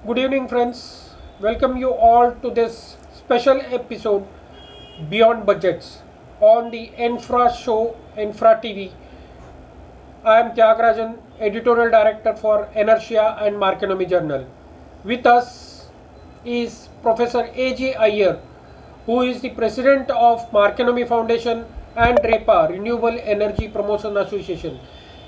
Good evening, friends. Welcome you all to this special episode Beyond Budgets on the Infra Show Infra TV. I am Tyagarajan, Editorial Director for ENERTIA and MARKENOMY Journal. With us is Professor A.J. Iyer, who is the President of MARKENOMY Foundation and REPA, Renewable Energy Promotion Association.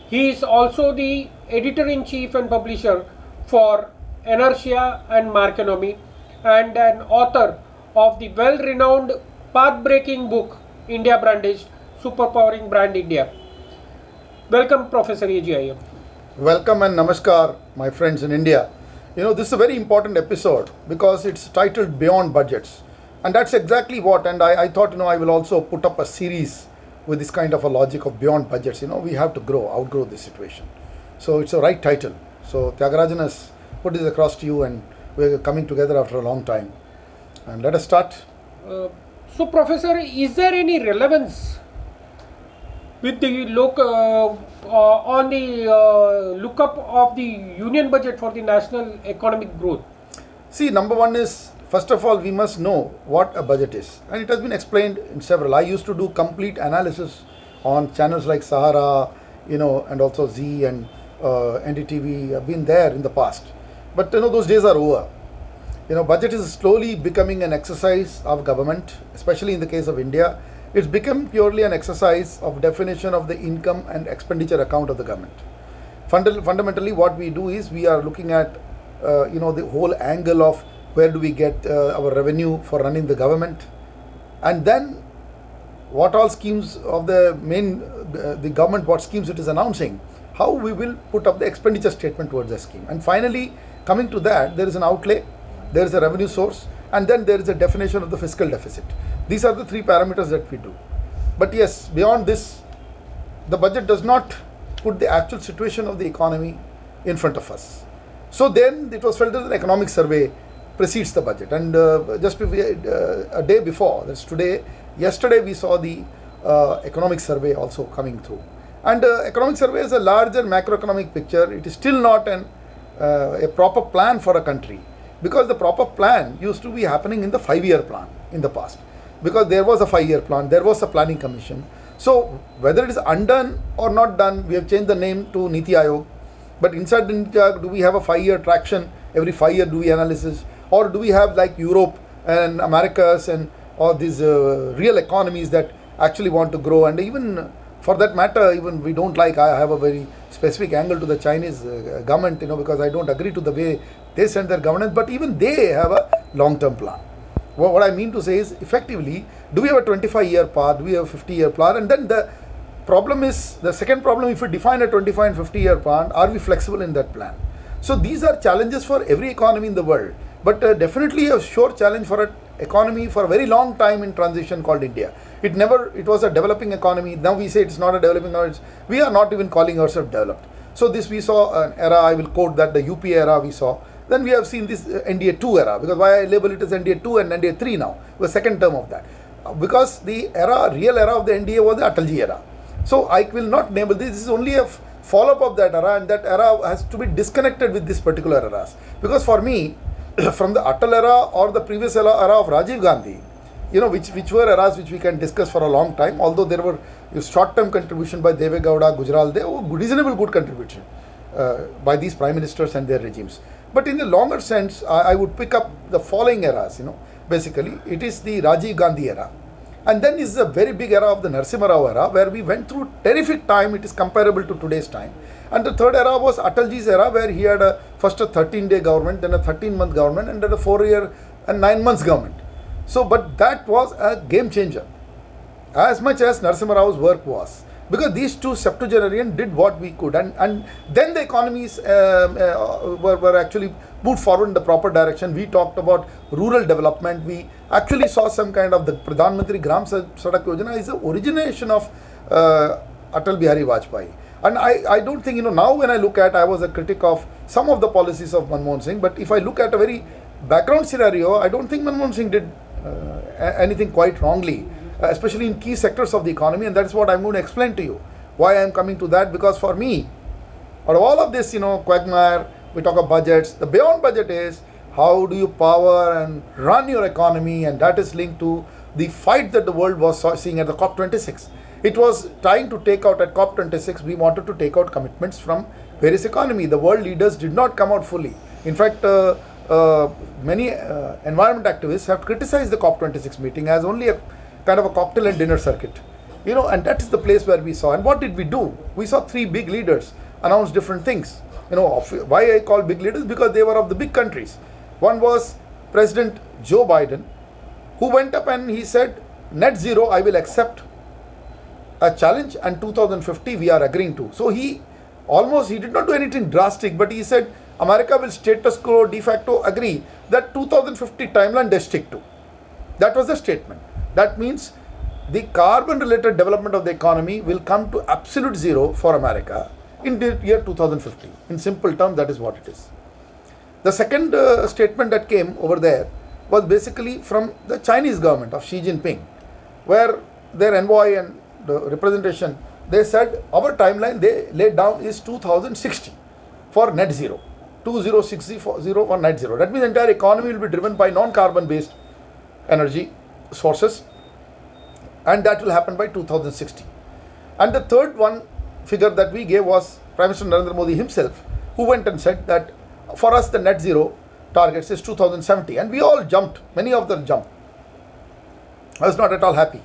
He is also the Editor-in-Chief and Publisher for ENERTIA and MARKENOMY and an author of the well-renowned path-breaking book India BRANDished, SuperPowering Brand India. Welcome, Professor A.J. Iyer. Welcome and namaskar, my friends in India. This is a very important episode because it's titled Beyond Budgets. And that's exactly what, and I thought, I will also put up a series with this kind of a logic of beyond budgets. We have to outgrow this situation. So it's a right title. So Tyagarajan has put this across to you, and we're coming together after a long time. And let us start. So, Professor, is there any relevance with the on the lookup of the union budget for the national economic growth? See, number one is, first of all, we must know what a budget is. And it has been explained in several. I used to do complete analysis on channels like Sahara, and also Z and NDTV. I've been there in the past. But, those days are over. Budget is slowly becoming an exercise of government, especially in the case of India. It's become purely an exercise of definition of the income and expenditure account of the government. Fundamentally, what we do is we are looking at, the whole angle of where do we get our revenue for running the government, and then what all schemes of the government, what schemes it is announcing, how we will put up the expenditure statement towards the scheme. And finally, coming to that, there is an outlay, there is a revenue source, and then there is a definition of the fiscal deficit. These are the three parameters that we do. But yes, beyond this, the budget does not put the actual situation of the economy in front of us. So then it was felt that an economic survey precedes the budget. And just a day before, that's today, yesterday we saw the economic survey also coming through. And economic survey is a larger macroeconomic picture. It is still not a proper plan for a country, because the proper plan used to be happening in the 5-year plan in the past, because there was a 5-year plan, there was a planning commission. So whether it is undone or not done, we have changed the name to Niti Aayog. But inside the Niti Aayog, do we have a 5-year traction? Every 5 years do we analysis? Or do we have like Europe and Americas and all these real economies that actually want to grow? And even for that matter, even we don't like, I have a very specific angle to the Chinese government, because I don't agree to the way they send their governance, but even they have a long-term plan. What I mean to say is, effectively, do we have a 25-year path? Do we have a 50-year plan? And then the second problem, if we define a 25 and 50-year plan, are we flexible in that plan? So these are challenges for every economy in the world, but definitely a sure challenge for an economy for a very long time in transition called India. It was a developing economy. Now we say it's not a developing economy. We are not even calling ourselves developed. So this we saw an era, I will quote that, the UP era we saw. Then we have seen this NDA 2 era, because why I label it as NDA 2 and NDA 3 now, the second term of that. Because the real era of the NDA was the Atalji era. So I will not label this. This is only a follow-up of that era, and that era has to be disconnected with this particular eras. Because for me, from the Atal era or the previous era of Rajiv Gandhi, which were eras which we can discuss for a long time, although there were short-term contribution by Deve Gowda, Gujral, they were reasonable good contribution by these prime ministers and their regimes. But in the longer sense, I would pick up the following eras, basically. It is the Rajiv Gandhi era. And then is a very big era of the Narasimha Rao era, where we went through terrific time. It is comparable to today's time. And the third era was Atalji's era, where he had first a 13-day government, then a 13-month government, and then a 4-year and 9 months government. So, but that was a game changer, as much as Narasimha Rao's work was. Because these two septuagenarians did what we could, and then the economies were actually moved forward in the proper direction. We talked about rural development. We actually saw some kind of the Pradhan Mantri Gram Sadak Yojana is the origination of Atal Bihari Vajpayee. And I don't think, now when I look at, I was a critic of some of the policies of Manmohan Singh, but if I look at a very background scenario, I don't think Manmohan Singh did anything quite wrongly, especially in key sectors of the economy, and that's what I'm going to explain to you. Why I'm coming to that, because for me, out of all of this, quagmire, we talk of budgets. The beyond budget is how do you power and run your economy, and that is linked to the fight that the world was seeing at the COP26. It was trying to take out at COP26, we wanted to take out commitments from various economy. The world leaders did not come out fully. In fact, many environment activists have criticized the COP26 meeting as only a kind of a cocktail and dinner circuit. And that is the place where we saw. And what did we do? We saw three big leaders announce different things. Why I call big leaders? Because they were of the big countries. One was President Joe Biden, who went up and he said, net zero, I will accept a challenge, and 2050 we are agreeing to. So he did not do anything drastic, but he said America will status quo de facto agree that 2050 timeline they stick to. That was the statement. That means the carbon related development of the economy will come to absolute zero for America in the year 2050. In simple terms, that is what it is. The second statement that came over there was basically from the Chinese government of Xi Jinping, where their envoy and the representation, they said our timeline they laid down is 2060 for net zero. 2060 for net zero. That means the entire economy will be driven by non-carbon based energy sources, and that will happen by 2060. And the third one figure that we gave was Prime Minister Narendra Modi himself, who went and said that for us the net zero targets is 2070, and we all jumped, many of them jumped. I was not at all happy.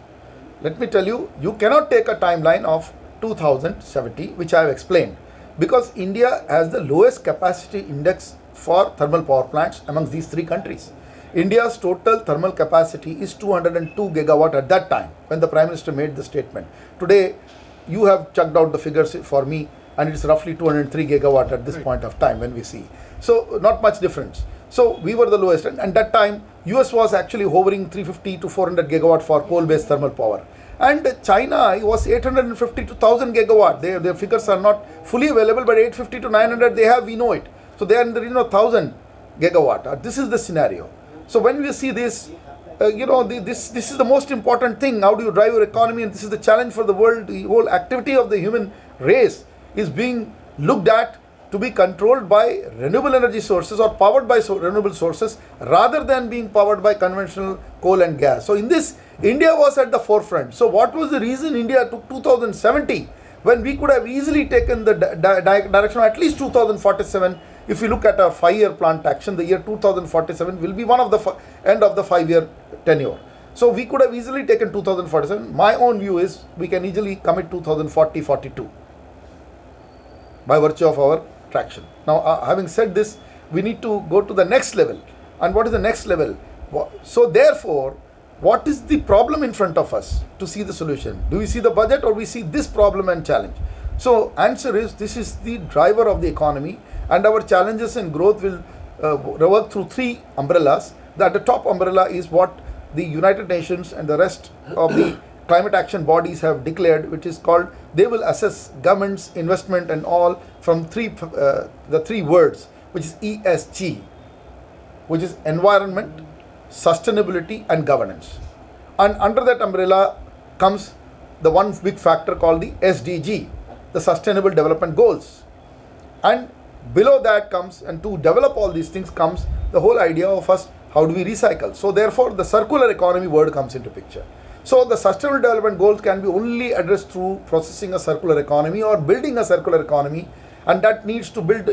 Let me tell you, you cannot take a timeline of 2070, which I have explained, because India has the lowest capacity index for thermal power plants amongst these three countries. India's total thermal capacity is 202 gigawatt at that time when the Prime Minister made the statement. Today, you have chucked out the figures for me, and it's roughly 203 gigawatt at this point of time when we see. So not much difference. So we were the lowest, and at that time US was actually hovering 350 to 400 gigawatt for coal-based thermal power, and China was 850 to 1000 gigawatt. Their figures are not fully available, but 850 to 900 they have, we know it. So they are in the region of 1000 gigawatt. This is the scenario. So when we see this, this is the most important thing. How do you drive your economy? And this is the challenge for the world. The whole activity of the human race is being looked at to be controlled by renewable energy sources or powered by renewable sources rather than being powered by conventional coal and gas. So in this, India was at the forefront. So what was the reason India took 2070 when we could have easily taken the direction of at least 2047? If you look at our 5-year plant action, the year 2047 will be one of the end of the 5-year tenure. So we could have easily taken 2047. My own view is we can easily commit 2040-42 by virtue of our traction. Now, having said this, we need to go to the next level. And what is the next level? So therefore, what is the problem in front of us to see the solution? Do we see the budget, or we see this problem and challenge? So answer is, this is the driver of the economy, and our challenges and growth will work through three umbrellas. That the top umbrella is what the United Nations and the rest of the climate action bodies have declared, which is called, they will assess governments, investment and all from the three words, which is ESG, which is environment, sustainability and governance. And under that umbrella comes the one big factor called the SDG, the Sustainable Development Goals. And below that comes, and to develop all these things comes the whole idea of us, how do we recycle? So therefore the circular economy word comes into picture. So the sustainable development goals can be only addressed through processing a circular economy or building a circular economy, and that needs to build,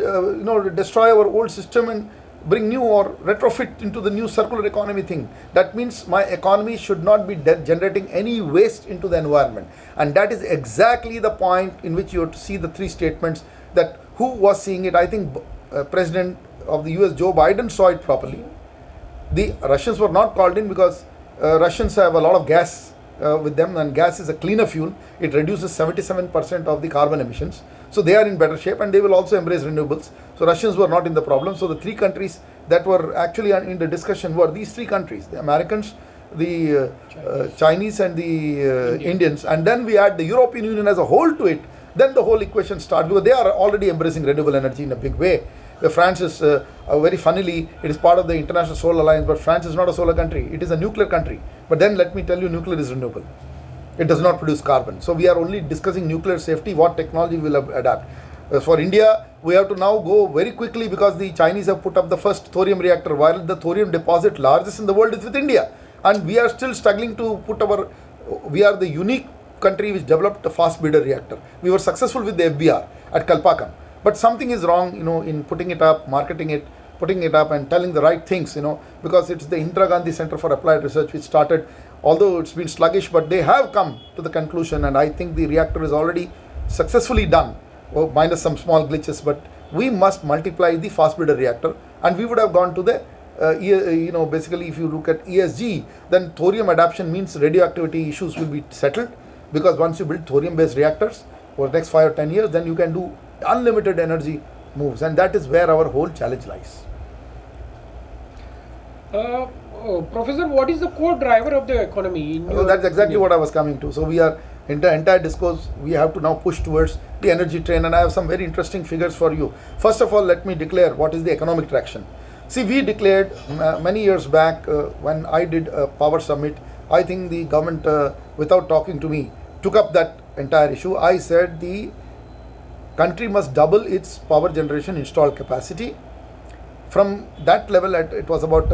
destroy our old system and bring new or retrofit into the new circular economy thing. That means my economy should not be generating any waste into the environment, and that is exactly the point in which you have to see the three statements that who was seeing it. I think President of the US Joe Biden saw it properly. The Russians were not called in because Russians have a lot of gas with them, and gas is a cleaner fuel. It reduces 77% of the carbon emissions. So they are in better shape, and they will also embrace renewables. So Russians were not in the problem. So the three countries that were actually in the discussion were these three countries: the Americans, the Chinese and the Indians. And then we add the European Union as a whole to it. Then the whole equation starts, because they are already embracing renewable energy in a big way. France is, very funnily, it is part of the International Solar Alliance, but France is not a solar country. It is a nuclear country. But then let me tell you, nuclear is renewable. It does not produce carbon. So we are only discussing nuclear safety, what technology will adapt. For India, we have to now go very quickly because the Chinese have put up the first thorium reactor, while the thorium deposit largest in the world is with India. And we are still struggling to we are the unique country which developed a fast breeder reactor. We were successful with the FBR at Kalpakam. But something is wrong, in putting it up, marketing it, putting it up and telling the right things, because it's the Indira Gandhi Center for Applied Research which started, although it's been sluggish, but they have come to the conclusion, and I think the reactor is already successfully done, minus some small glitches, but we must multiply the fast breeder reactor, and we would have gone to the, basically if you look at ESG, then thorium adaptation means radioactivity issues will be settled, because once you build thorium based reactors for the next 5 or 10 years, then you can do unlimited energy moves, and that is where our whole challenge lies. Professor, what is the core driver of the economy? That's exactly what I was coming to. So we are, in the entire discourse, we have to now push towards the energy train, and I have some very interesting figures for you. First of all, let me declare what is the economic traction. See, we declared many years back when I did a power summit, I think the government, without talking to me, took up that entire issue. I said the country must double its power generation installed capacity. From that level, it was about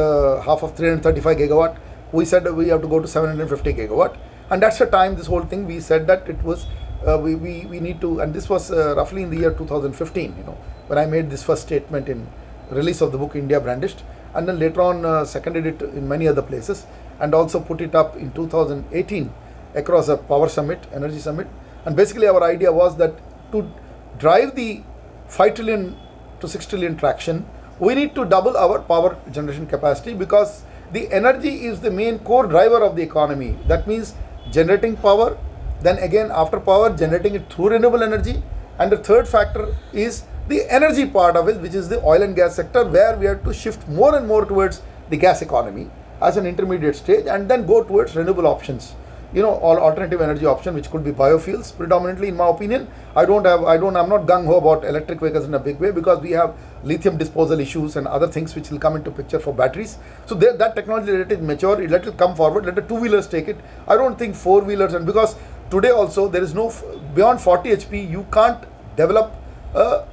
half of 335 gigawatt. We said we have to go to 750 gigawatt, and that's the time this whole thing we said that it was we need to, and this was roughly in the year 2015. When I made this first statement in release of the book India BRANDished, and then later on seconded it in many other places, and also put it up in 2018 across a power summit, energy summit. And basically our idea was that to drive the 5 trillion to 6 trillion traction, we need to double our power generation capacity, because the energy is the main core driver of the economy. That means generating power, then again after power, generating it through renewable energy, and the third factor is the energy part of it, which is the oil and gas sector, where we have to shift more and more towards the gas economy as an intermediate stage, and then go towards renewable options, all alternative energy option, which could be biofuels predominantly. In my opinion, I'm not gung-ho about electric vehicles in a big way, because we have lithium disposal issues and other things which will come into picture for batteries. So that technology, let it mature, let it come forward, let the two-wheelers take it. I don't think four-wheelers, and because today also there is no, beyond 40 HP, you can't develop a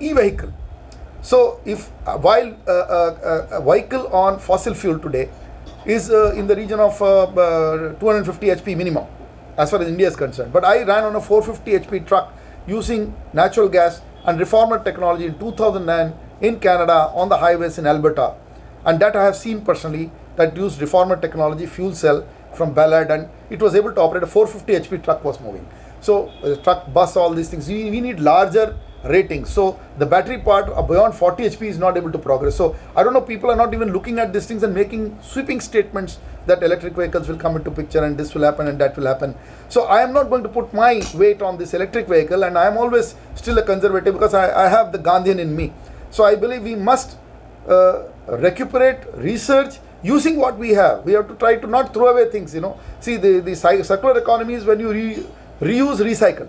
e-vehicle. So if while a vehicle on fossil fuel today is in the region of 250 HP minimum as far as India is concerned, but I ran on a 450 HP truck using natural gas and reformer technology in 2009 in Canada on the highways in Alberta, and that I have seen personally, that used reformer technology, fuel cell from Ballard, and it was able to operate. A 450 HP truck was moving. So truck, bus, all these things, we need larger ratings. So the battery part beyond 40 HP is not able to progress. So I don't know, people are not even looking at these things and making sweeping statements that electric vehicles will come into picture and this will happen and that will happen. So I am not going to put my weight on this electric vehicle, and I am always still a conservative, because I have the Gandhian in me. So I believe we must recuperate, research using what we have. We have to try to not throw away things. See, the circular economy is when you reuse, recycle.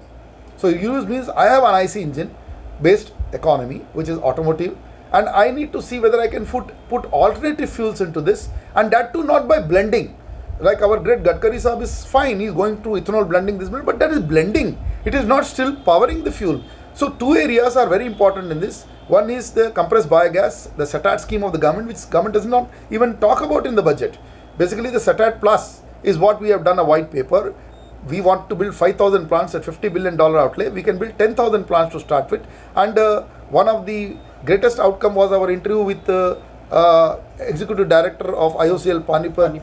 So reuse means I have an IC engine based economy, which is automotive, and I need to see whether I can put alternative fuels into this, and that too not by blending. Like our great Gadkari Sahab is fine, he is going to ethanol blending this, but that is blending. It is not still powering the fuel. So two areas are very important in this. One is the compressed biogas, the SATAT scheme of the government, which government does not even talk about in the budget. Basically the SATAT plus is what we have done a white paper. We want to build 5,000 plants at $50 billion outlay. We can build 10,000 plants to start with. And one of the greatest outcome was our interview with the executive director of IOCL Panipat,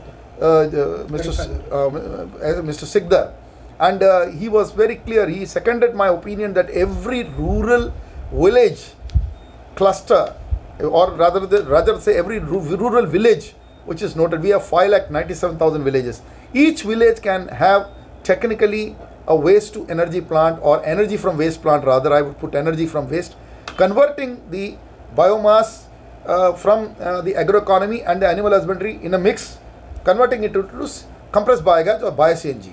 Mr. Sikdar. And he was very clear. He seconded my opinion that every rural village cluster, or rather say every rural village which is noted, we have 5,97,000 villages. Each village can have technically a waste to energy plant, or energy from waste plant, rather I would put energy from waste, converting the biomass from the agroeconomy and the animal husbandry in a mix, converting it to compressed biogas or bio-CNG.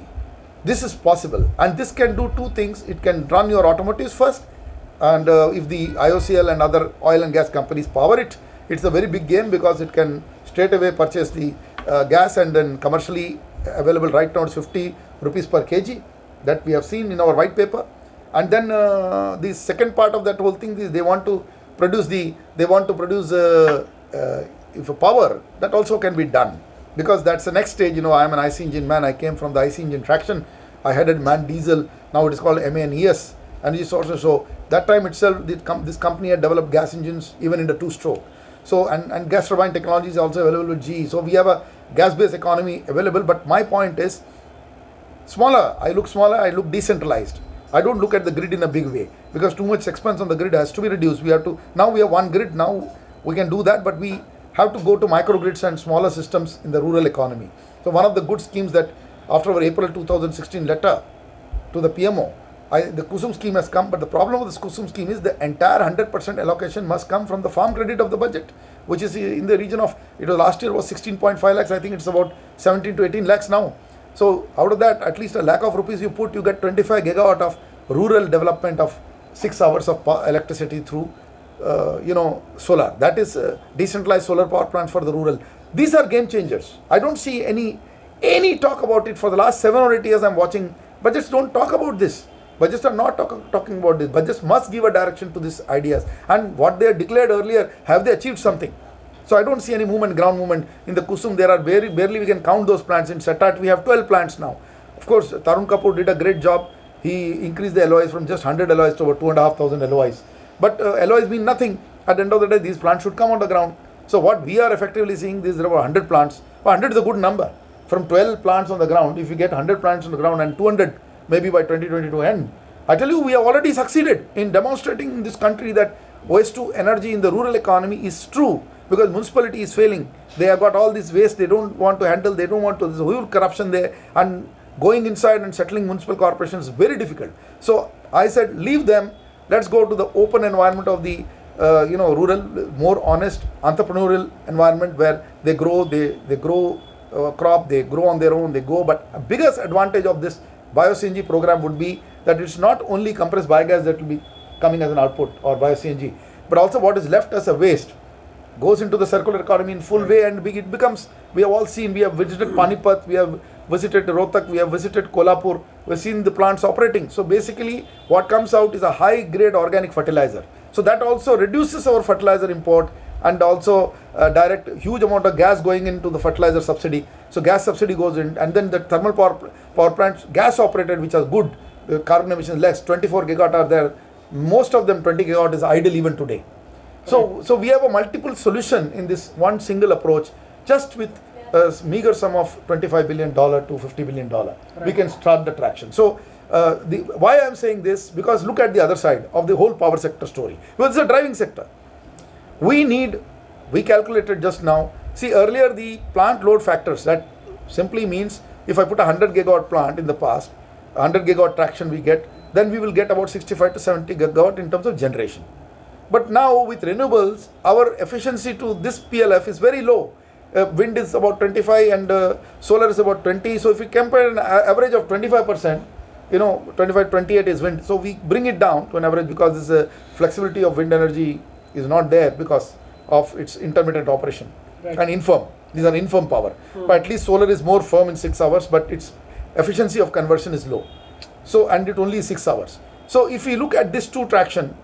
This is possible, and this can do two things. It can run your automotives first, and if the IOCL and other oil and gas companies power it, it's a very big gain, because it can straight away purchase the gas, and then commercially available right now it's 50 rupees per kg that we have seen in our white paper. And then the second part of that whole thing is they want to produce if a power that also can be done, because that's the next stage. I am an IC engine man. I came from the IC engine traction. I headed man diesel. Now it is called MANES energy sources. So that time itself, this company had developed gas engines even in the 2-stroke. So and gas turbine technology is also available with GE. So we have a gas-based economy available. But my point is smaller. I look decentralized. I don't look at the grid in a big way, because too much expense on the grid has to be reduced. We have one grid now. We can do that, but we have to go to microgrids and smaller systems in the rural economy. So one of the good schemes that after our April 2016 letter to the PMO, the KUSUM scheme has come, but the problem with this KUSUM scheme is the entire 100% allocation must come from the farm credit of the budget, which is in the region of, last year was 16.5 lakhs, I think it's about 17 to 18 lakhs now. So out of that, at least a lakh of rupees you get 25 gigawatt of rural development of 6 hours of electricity through solar. That is decentralized solar power plants for the rural. These are game changers. I don't see any talk about it. For the last 7 or 8 years I'm watching, budgets don't talk about this. Budgets are not talking about this. Budgets must give a direction to these ideas. And what they had declared earlier, have they achieved something? So I don't see any ground movement. In the KUSUM, there are barely we can count those plants. In SETAT, we have 12 plants now. Of course, Tarun Kapoor did a great job. He increased the LOIs from just 100 LOIs to over 2,500 LOIs. But LOIs mean nothing. At the end of the day, these plants should come on the ground. So what we are effectively seeing is there are 100 plants. 100 is a good number. From 12 plants on the ground, if you get 100 plants on the ground and 200 maybe by 2022 end, I tell you, we have already succeeded in demonstrating in this country that waste-to energy in the rural economy is true, because municipality is failing. They have got all this waste they don't want to handle. They don't want to. There's a huge corruption there, and going inside and settling municipal corporations is very difficult. So I said, leave them. Let's go to the open environment of the rural, more honest entrepreneurial environment where they grow, they grow crop, they grow on their own, they go. But a biggest advantage of this bio-CNG program would be that it's not only compressed biogas that will be coming as an output or bio-CNG, but also what is left as a waste goes into the circular economy in full way, and it becomes, we have all seen, we have visited Panipat, we have visited Rohtak, we have visited Kolhapur, we have seen the plants operating. So basically what comes out is a high grade organic fertilizer. So that also reduces our fertilizer import, and also direct huge amount of gas going into the fertilizer subsidy. So gas subsidy goes in, and then the thermal power plants, gas operated, which are good, the carbon emissions less, 24 gigawatt are there. Most of them 20 gigawatt is idle even today. So we have a multiple solution in this one single approach, just with a meager sum of $25 billion to $50 billion. Right. We can start the traction. So why I am saying this, because look at the other side of the whole power sector story. Well, it's a driving sector. We calculated just now, see earlier the plant load factors, that simply means if I put a 100 gigawatt plant in the past, 100 gigawatt traction we get, then we will get about 65 to 70 gigawatt in terms of generation. But now with renewables, our efficiency to this PLF is very low. Wind is about 25 and solar is about 20. So if we compare an average of 25%, 25, 28 is wind. So we bring it down to an average, because this flexibility of wind energy is not there because of its intermittent operation. Right. And infirm. These are infirm power. But at least solar is more firm in 6 hours, but its efficiency of conversion is low. So, and it only is 6 hours. So if we look at this two traction,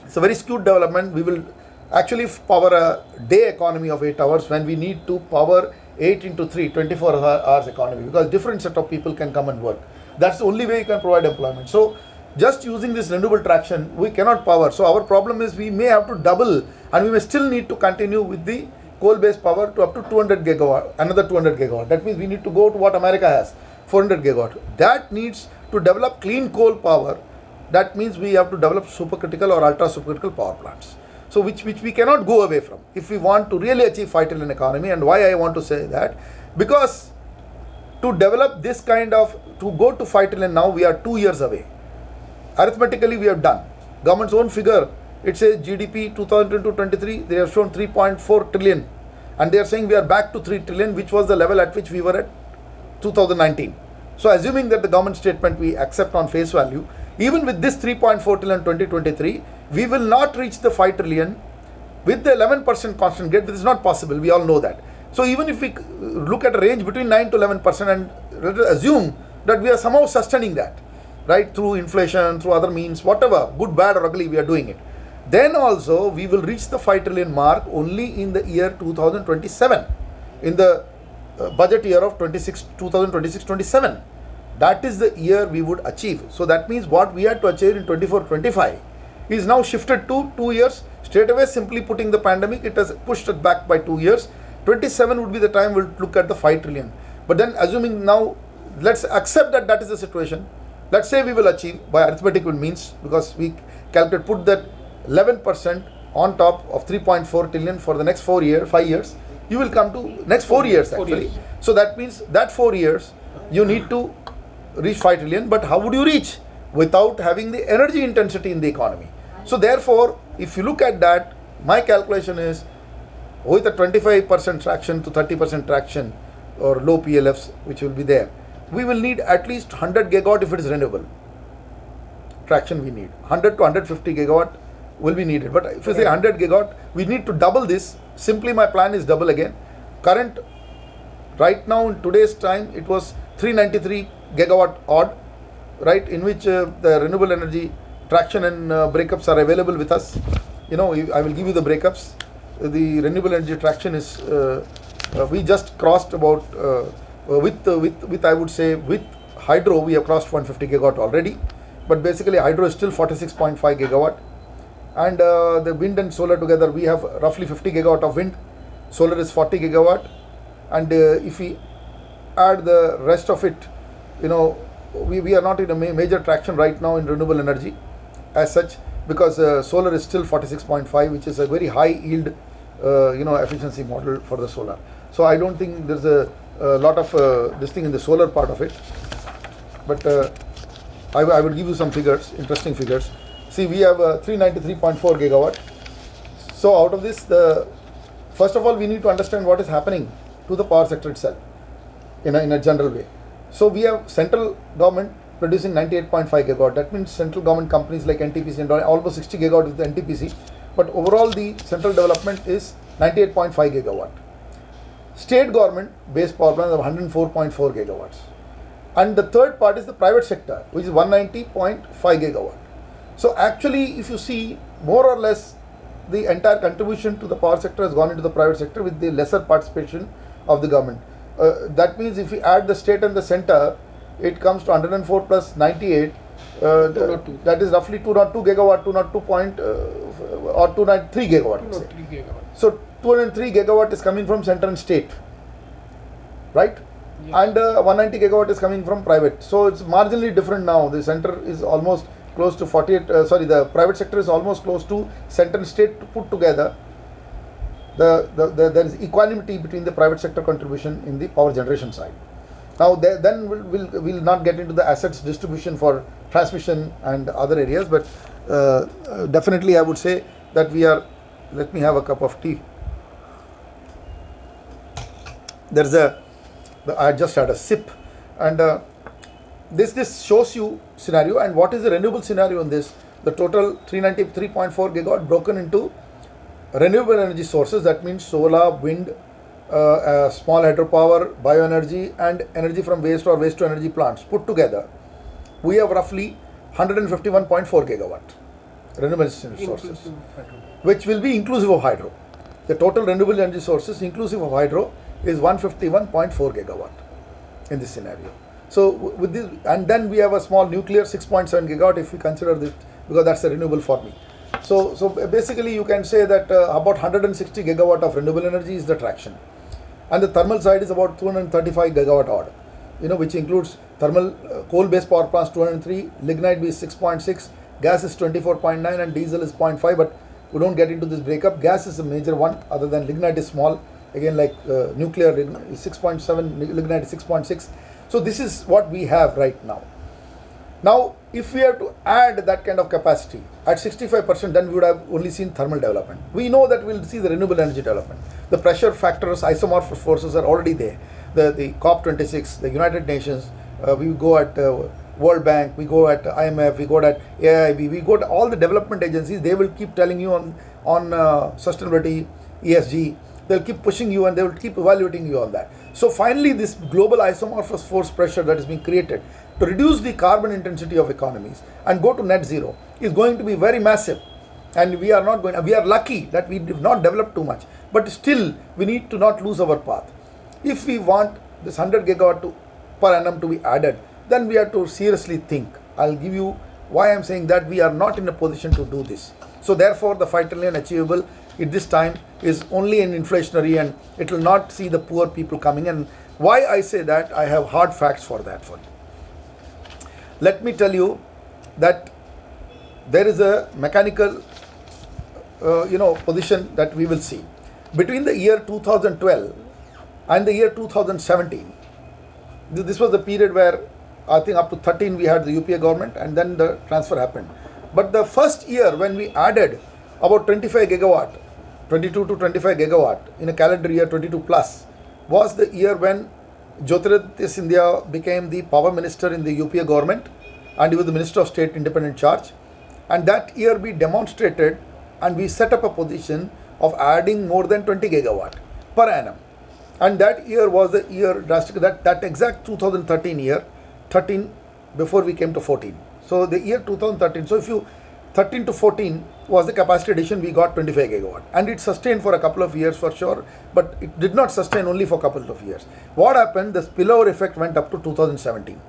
it's a very skewed development. We will actually power a day economy of 8 hours when we need to power 8 into 3, 24 hours economy, because different set of people can come and work. That's the only way you can provide employment. So just using this renewable traction, we cannot power. So our problem is we may have to double, and we may still need to continue with the coal-based power to up to 200 gigawatt, another 200 gigawatt. That means we need to go to what America has, 400 gigawatt. That needs to develop clean coal power. That means we have to develop supercritical or ultra supercritical power plants. So which we cannot go away from if we want to really achieve 5 trillion economy. And why I want to say that? Because to develop this kind of, to go to 5 trillion now, we are 2 years away. Arithmetically we have done. Government's own figure, it says GDP 2022-23, they have shown 3.4 trillion. And they are saying we are back to 3 trillion, which was the level at which we were at 2019. So assuming that the government statement we accept on face value, even with this 3.4 trillion 2023, we will not reach the 5 trillion with the 11% constant rate. This is not possible. We all know that. So even if we look at a range between 9 to 11% and let us assume that we are somehow sustaining that, right, through inflation, through other means, whatever, good, bad or ugly, we are doing it. Then also we will reach the 5 trillion mark only in the year 2027, in the budget year of 2026-27. That is the year we would achieve. So that means what we had to achieve in 24-25 is now shifted to 2 years. Straight away, simply putting the pandemic, it has pushed it back by 2 years. 27 would be the time we'll look at the 5 trillion. But then assuming now, let's accept that that is the situation. Let's say we will achieve by arithmetical means, because we calculate, put that 11% on top of 3.4 trillion for the next 5 years, you will come to next 4 years actually. So that means that 4 years, you need to reach 5 trillion, but how would you reach? Without having the energy intensity in the economy. So therefore, if you look at that, my calculation is with a 25% traction to 30% traction or low PLFs which will be there, we will need at least 100 gigawatt if it is renewable. Traction we need. 100 to 150 gigawatt will be needed. But if you say 100 gigawatt, we need to double this. Simply my plan is double again. Current, right now in today's time, it was 393 gigawatt odd, right, in which the renewable energy traction and breakups are available with us. I will give you the breakups. The renewable energy traction is, we just crossed about, with I would say, with hydro, we have crossed 150 gigawatt already. But basically hydro is still 46.5 gigawatt. And the wind and solar together, we have roughly 50 gigawatt of wind. Solar is 40 gigawatt. And if we add the rest of it, we are not in a major traction right now in renewable energy as such, because solar is still 46.5, which is a very high yield, efficiency model for the solar. So I don't think there's a lot of this thing in the solar part of it. But I will give you some figures, interesting figures. See, we have 393.4 gigawatt. So out of this, first of all, we need to understand what is happening to the power sector itself in a general way. So we have central government producing 98.5 gigawatt. That means central government companies like NTPC and almost 60 gigawatt with the NTPC. But overall, the central development is 98.5 gigawatt. State government based power plants of 104.4 gigawatts. And the third part is the private sector, which is 190.5 gigawatt. So actually, if you see, more or less, the entire contribution to the power sector has gone into the private sector with the lesser participation of the government. That means if we add the state and the center, it comes to 104 plus 98. That is roughly 202 gigawatt, 202 point, or 293 gigawatt. 203 gigawatt. So 203 gigawatt is coming from center and state, right? Yeah. And 190 gigawatt is coming from private. So it's marginally different now. The center is almost close to 48. The private sector is almost close to center and state put together. There is equanimity between the private sector contribution in the power generation side. Now then we'll not get into the assets distribution for transmission and other areas, but definitely I would say that we are. Let me have a cup of tea. I just had a sip, and this shows you scenario. And what is the renewable scenario in this? The total 393.4 gigawatt broken into renewable energy sources. That means solar, wind, small hydropower, bioenergy, and energy from waste or waste to energy plants put together. We have roughly 151.4 gigawatt renewable energy sources, which will be inclusive of hydro. The total renewable energy sources inclusive of hydro is 151.4 gigawatt in this scenario. So with this, and then we have a small nuclear 6.7 gigawatt if we consider this, because that's a renewable for me. So basically you can say that about 160 gigawatt of renewable energy is the traction, and the thermal side is about 235 gigawatt odd, which includes thermal coal-based power plants 203, lignite-based 6.6, gas is 24.9, and diesel is 0.5. But we don't get into this breakup. Gas is a major one, other than lignite is small. Again, like nuclear is 6.7, lignite is 6.6. So this is what we have right now. Now, if we have to add that kind of capacity at 65%, then we would have only seen thermal development. We know that we'll see the renewable energy development. The pressure factors, isomorphic forces are already there. The COP26, the United Nations, we go at World Bank, we go at IMF, we go at AIIB, we go to all the development agencies. They will keep telling you on sustainability, ESG. They'll keep pushing you and they will keep evaluating you on that. So finally, this global isomorphous force pressure that is being created, to reduce the carbon intensity of economies and go to net zero is going to be very massive. And we are lucky that we did not develop too much, but still we need to not lose our path. If we want this 100 gigawatt per annum to be added, then we have to seriously think. I'll give you why I'm saying that we are not in a position to do this. So therefore the 5 trillion achievable at this time is only an inflationary, and it will not see the poor people coming. And why I say that, I have hard facts for that for you. Let me tell you that there is a mechanical position that we will see. Between the year 2012 and the year 2017, this was the period where I think up to 13 we had the UPA government, and then the transfer happened. But the first year when we added about 25 gigawatt, 22 to 25 gigawatt in a calendar year 22 plus, was the year when Jyotiraditya Scindia became the power minister in the UPA government, and he was the Minister of State independent charge. And that year we demonstrated and we set up a position of adding more than 20 gigawatt per annum. And that year was the year drastic, that exact 2013 year, 13 before we came to 14. So the year 2013, so if you 13 to 14 was the capacity addition, we got 25 gigawatt, and it sustained for a couple of years for sure, but it did not sustain only for a couple of years. What happened? The spillover effect went up to 2017.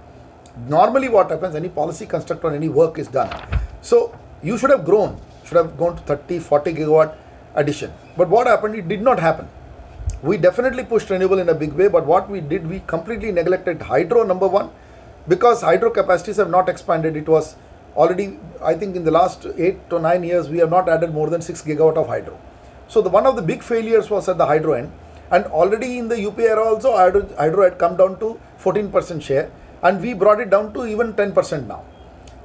Normally what happens, any policy construct or any work is done. So you should have gone to 30, 40 gigawatt addition. But what happened? It did not happen. We definitely pushed renewable in a big way, but what we did, we completely neglected hydro, number one, because hydro capacities have not expanded. It was already, I think in the last 8 to 9 years, we have not added more than 6 gigawatt of hydro. So one of the big failures was at the hydro end, and already in the UP era also, hydro had come down to 14% share, and we brought it down to even 10% now.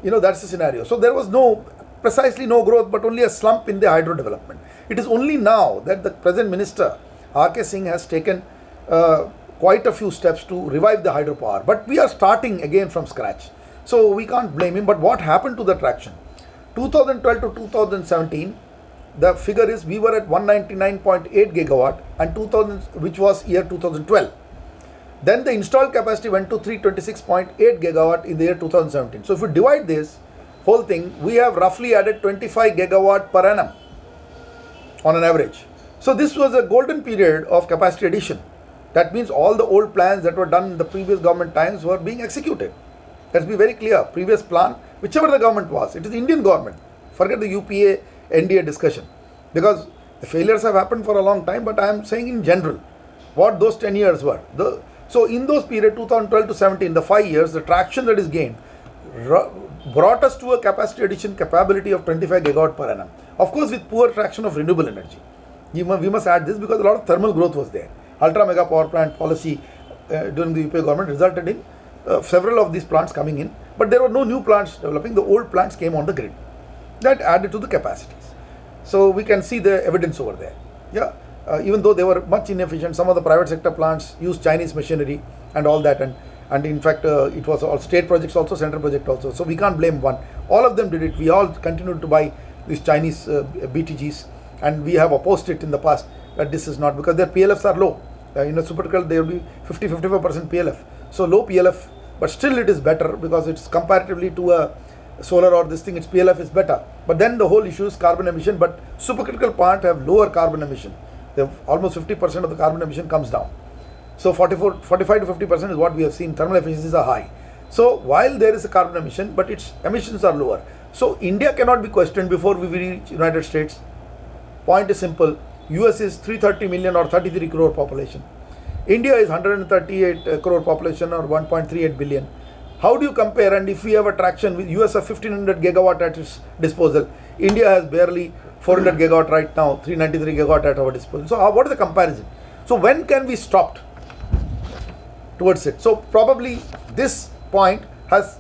That's the scenario. So there was precisely no growth, but only a slump in the hydro development. It is only now that the present minister, R.K. Singh, has taken quite a few steps to revive the hydropower. But we are starting again from scratch. So we can't blame him. But what happened to the traction? 2012 to 2017, the figure is we were at 199.8 gigawatt, and which was year 2012. Then the installed capacity went to 326.8 gigawatt in the year 2017. So if you divide this whole thing, we have roughly added 25 gigawatt per annum on an average. So this was a golden period of capacity addition. That means all the old plans that were done in the previous government times were being executed. Let's be very clear. Previous plan, whichever the government was, it is the Indian government. Forget the UPA, NDA discussion. Because the failures have happened for a long time, but I am saying in general, what those 10 years were. So in those period, 2012 to 17, the 5 years, the traction that is gained brought us to a capacity addition capability of 25 gigawatt per annum. Of course, with poor traction of renewable energy. We must add this because a lot of thermal growth was there. Ultra mega power plant policy during the UPA government resulted in several of these plants coming in, but there were no new plants developing. The old plants came on the grid. That added to the capacities. So we can see the evidence over there. Yeah, even though they were much inefficient, some of the private sector plants used Chinese machinery and all that, and in fact it was all state projects also, central project also. So we can't blame one. All of them did it. We all continued to buy these Chinese BTGs, and we have opposed it in the past that this is not, because their PLFs are low. In a supercritical there will be 50-55% PLF. So low PLF, but still it is better because it's comparatively to a solar or this thing, its PLF is better. But then the whole issue is carbon emission, but supercritical plant have lower carbon emission. They have almost 50% of the carbon emission comes down. So 45 to 50% is what we have seen. Thermal efficiencies are high. So while there is a carbon emission, but its emissions are lower. So India cannot be questioned before we reach United States. Point is simple. US is 330 million or 33 crore population. India is 138 crore population or 1.38 billion. How do you compare? And if we have a traction with US of 1500 gigawatt at its disposal, India has barely 400 gigawatt right now, 393 gigawatt at our disposal. So what is the comparison? So when can we stop towards it? So probably this point has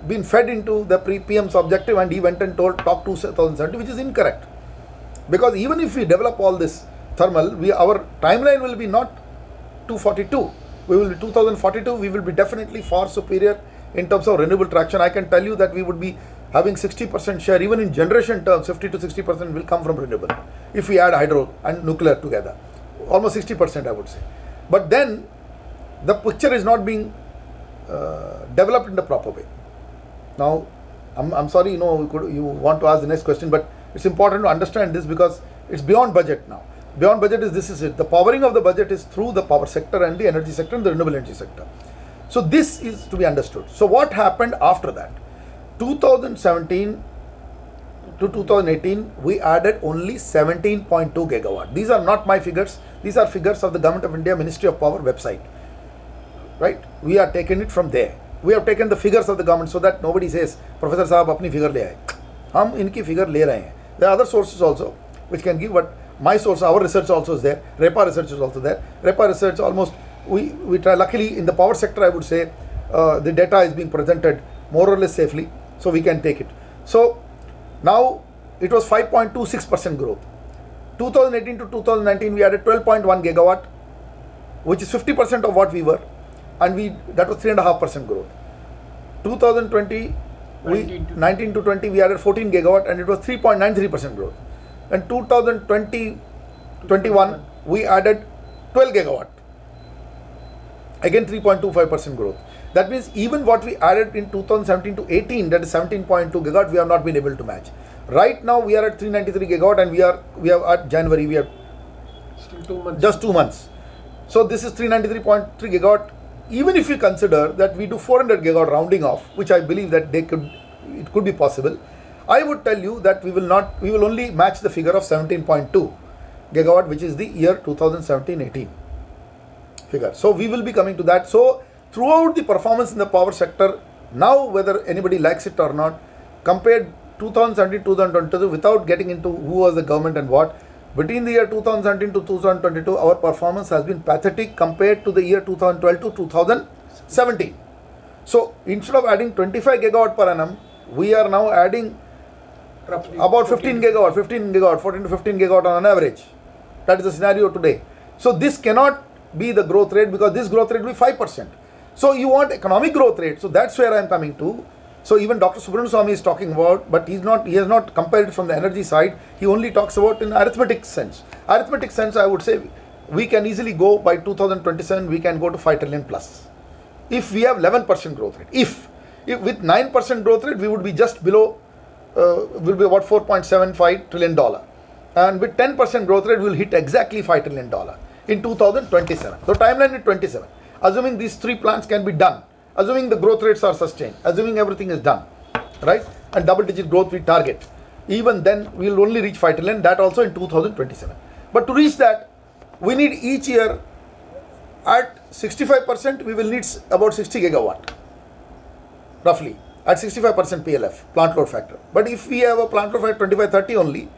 been fed into the PM's objective, and he went and talked to 2070, which is incorrect. Because even if we develop all this thermal, our timeline will be not 242. We will be 2042. We will be definitely far superior in terms of renewable traction. I can tell you that we would be having 60% share, even in generation terms. 50 to 60% will come from renewable if we add hydro and nuclear together. Almost 60%, I would say. But then the picture is not being developed in the proper way. Now, I'm sorry, you want to ask the next question, but it's important to understand this because it's beyond budget now. Beyond budget this is it. The powering of the budget is through the power sector and the energy sector and the renewable energy sector. So this is to be understood. So what happened after that? 2017 to 2018, we added only 17.2 gigawatt. These are not my figures. These are figures of the Government of India Ministry of Power website. Right? We are taking it from there. We have taken the figures of the government so that nobody says, Professor Saab, apni figure le aaye. Hum inki figure le rahe hain. There are other sources also which can give, but my source, our research also is there. REPA research is also there. REPA research almost, we try, luckily in the power sector I would say, the data is being presented more or less safely, so we can take it. So now it was 5.26% growth. 2018 to 2019 we added 12.1 gigawatt, which is 50% of what we were, and that was 3.5% growth. 2020, 19 to 20 we added 14 gigawatt and it was 3.93% growth. And 2020, 21 we added 12 gigawatt, again 3.25% growth. That means even what we added in 2017 to 18, that is 17.2 gigawatt, we have not been able to match. Right now we are at 393 gigawatt and we have at January, we are still 2 months. Just 2 months. So this is 393.3 gigawatt. Even if you consider that we do 400 gigawatt rounding off, which I believe that it could be possible, I would tell you that we will only match the figure of 17.2 gigawatt, which is the year 2017-18 figure. So we will be coming to that. So throughout the performance in the power sector, now whether anybody likes it or not, compared 2017-2022 without getting into who was the government and what, between the year 2017 to 2022, our performance has been pathetic compared to the year 2012 to 2017. So instead of adding 25 gigawatt per annum, we are now adding roughly about 14 to 15 gigawatt on an average. That is the scenario today. So this cannot be the growth rate because this growth rate will be 5%. So you want economic growth rate. So that's where I am coming to. So even Dr. Subramanian Swamy is talking about, but he has not compared it from the energy side. He only talks about in arithmetic sense. Arithmetic sense, I would say we can easily go by 2027, we can go to 5 trillion plus. If we have 11% growth rate. If with 9% growth rate, we would be just below, will be about $4.75 trillion. And with 10% growth rate, we will hit exactly $5 trillion in 2027. So timeline is 27. Assuming these 3 plants can be done, assuming the growth rates are sustained, assuming everything is done, right? And double-digit growth we target. Even then, we will only reach 5 trillion, that also in 2027. But to reach that, we need each year at 65%, we will need about 60 gigawatt, roughly, at 65% PLF, plant load factor. But if we have a plant load factor 25-30 only,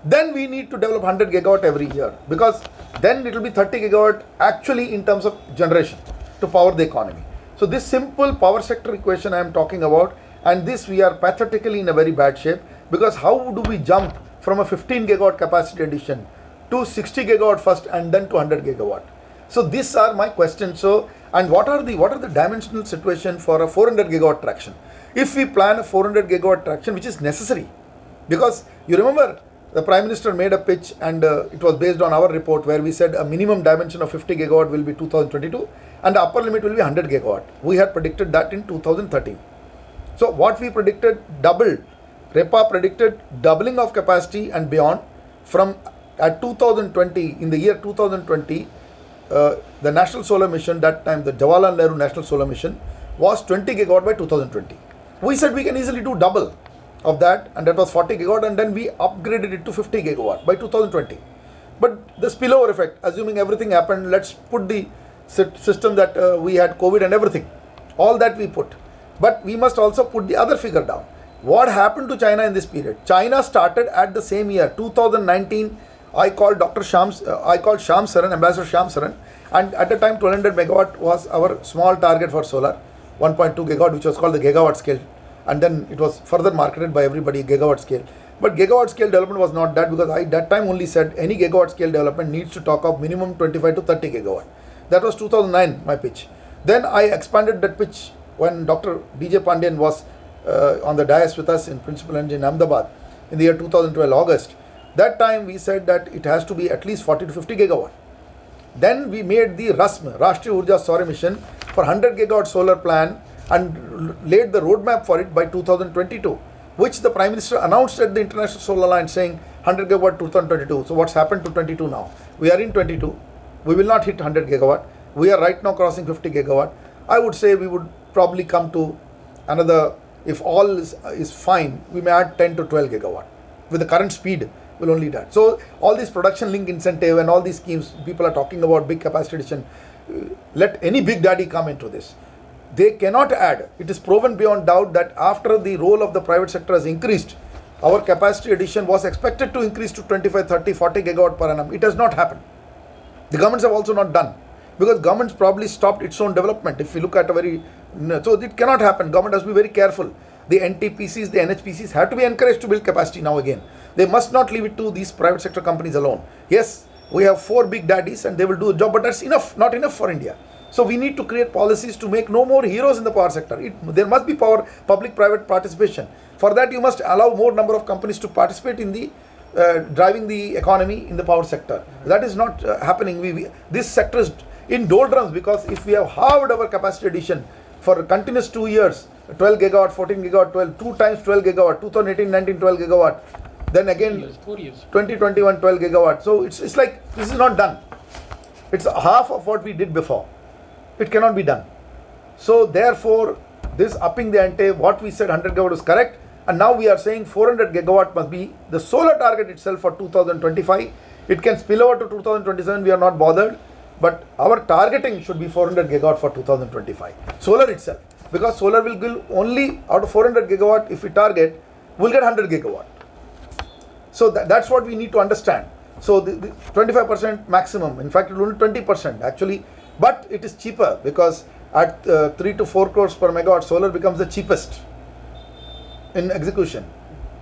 then we need to develop 100 gigawatt every year, because then it will be 30 gigawatt actually in terms of generation to power the economy. So this simple power sector equation I am talking about, and this we are pathetically in a very bad shape, because how do we jump from a 15 gigawatt capacity addition to 60 gigawatt first and then to 100 gigawatt? So these are my questions. So, and what are the dimensional situation for a 400 gigawatt traction? If we plan a 400 gigawatt traction, which is necessary, because you remember the Prime Minister made a pitch and it was based on our report where we said a minimum dimension of 50 gigawatt will be 2022 and the upper limit will be 100 gigawatt. We had predicted that in 2013. So what we predicted doubled. REPA predicted doubling of capacity and beyond from at 2020, in the year 2020, the National Solar Mission, that time the Jawaharlal Nehru National Solar Mission was 20 gigawatt by 2020. We said we can easily do double of that, and that was 40 gigawatt, and then we upgraded it to 50 gigawatt by 2020. But the spillover effect, assuming everything happened, let's put the system that we had COVID and everything, all that we put. But we must also put the other figure down. What happened to China in this period? China started at the same year, 2019. I called Sham Saran, Ambassador Sham Saran, and at the time 1200 megawatt was our small target for solar, 1.2 gigawatt, which was called the gigawatt scale. And then it was further marketed by everybody, gigawatt scale. But gigawatt scale development was not that, because I that time only said any gigawatt scale development needs to talk of minimum 25 to 30 gigawatt. That was 2009, my pitch. Then I expanded that pitch when Dr. DJ Pandian was on the dais with us in Principal Energy in Ahmedabad in the year 2012, August. That time we said that it has to be at least 40 to 50 gigawatt. Then we made the RASM, Rashtriya Urja Saurya Mission, for 100 gigawatt solar plan and laid the roadmap for it by 2022, which the Prime Minister announced at the International Solar Alliance saying 100 gigawatt 2022. So what's happened to 22 now? We are in 22. We will not hit 100 gigawatt. We are right now crossing 50 gigawatt. I would say we would probably come to another, if all is fine, we may add 10 to 12 gigawatt. With the current speed, we'll only that. So all these production link incentive and all these schemes, people are talking about big capacity addition. Let any big daddy come into this. They cannot add. It is proven beyond doubt that after the role of the private sector has increased, our capacity addition was expected to increase to 25, 30, 40 gigawatt per annum. It has not happened. The governments have also not done, because governments probably stopped its own development. If you look at so it cannot happen. Government has to be very careful. The NTPCs, the NHPCs have to be encouraged to build capacity now again. They must not leave it to these private sector companies alone. Yes, we have 4 big daddies and they will do a job, but that's enough, not enough for India. So we need to create policies to make no more heroes in the power sector. There must be public-private participation. For that, you must allow more number of companies to participate in the driving the economy in the power sector. That is not happening. This sector is in doldrums, because if we have halved our capacity addition for continuous 2 years, 12 gigawatt, 14 gigawatt, 2 times 12 gigawatt, 2018-19 12 gigawatt, then again 2021 12 gigawatt. So it's like this is not done. It's half of what we did before. It cannot be done. So therefore, this upping the ante, what we said 100 gigawatt is correct, and now we are saying 400 gigawatt must be the solar target itself for 2025. It can spill over to 2027, we are not bothered, but our targeting should be 400 gigawatt for 2025. Solar itself, because solar will give only out of 400 gigawatt, if we target, we'll get 100 gigawatt. So that's what we need to understand. So the 25% maximum, in fact it will only 20% actually, but it is cheaper, because at 3 to 4 crores per megawatt, solar becomes the cheapest in execution.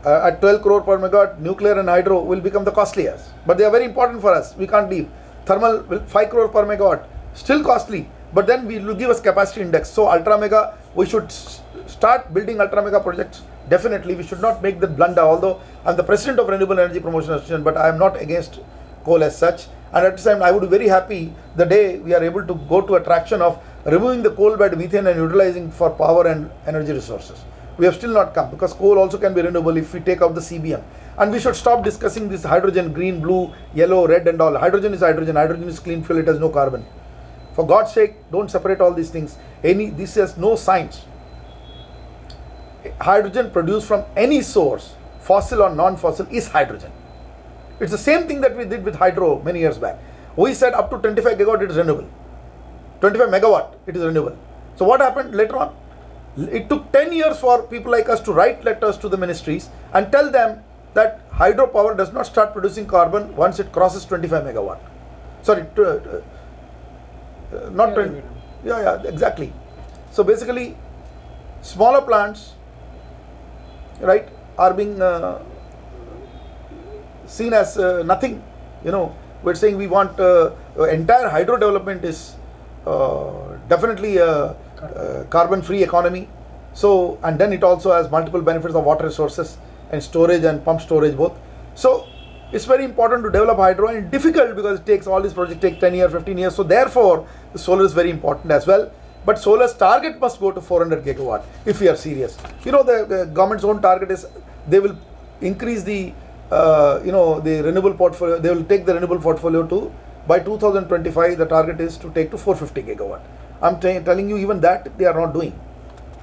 At 12 crore per megawatt, nuclear and hydro will become the costliest, but they are very important for us. We can't leave. Thermal will 5 crore per megawatt, still costly, but then we will give us capacity index. So ultra mega, we should start building ultra mega projects. Definitely, we should not make the blunder. Although I am the president of Renewable Energy Promotion Association, but I am not against coal as such. And at the same time, I would be very happy the day we are able to go to a traction of removing the coal bed methane and utilizing for power and energy resources. We have still not come, because coal also can be renewable if we take out the CBM. And we should stop discussing this hydrogen, green, blue, yellow, red and all. Hydrogen is hydrogen. Hydrogen is clean fuel. It has no carbon. For God's sake, don't separate all these things. This has no science. Hydrogen produced from any source, fossil or non-fossil, is hydrogen. It's the same thing that we did with hydro many years back. We said up to 25 gigawatt it is renewable. 25 megawatt it is renewable. So what happened later on? It took 10 years for people like us to write letters to the ministries and tell them that hydropower does not start producing carbon once it crosses 25 megawatt. Sorry, not 20. Yeah, exactly. So basically, smaller plants, right, are being seen as nothing. We're saying we want entire hydro development is definitely a carbon-free economy. So, and then it also has multiple benefits of water resources and storage and pump storage both. So it's very important to develop hydro, and difficult because it takes all these projects take 10 years, 15 years. So therefore, the solar is very important as well. But solar's target must go to 400 gigawatt if we are serious. The government's own target is they will increase the the renewable portfolio. They will take the renewable portfolio to, by 2025, the target is to take to 450 gigawatt. I'm telling you, even that they are not doing.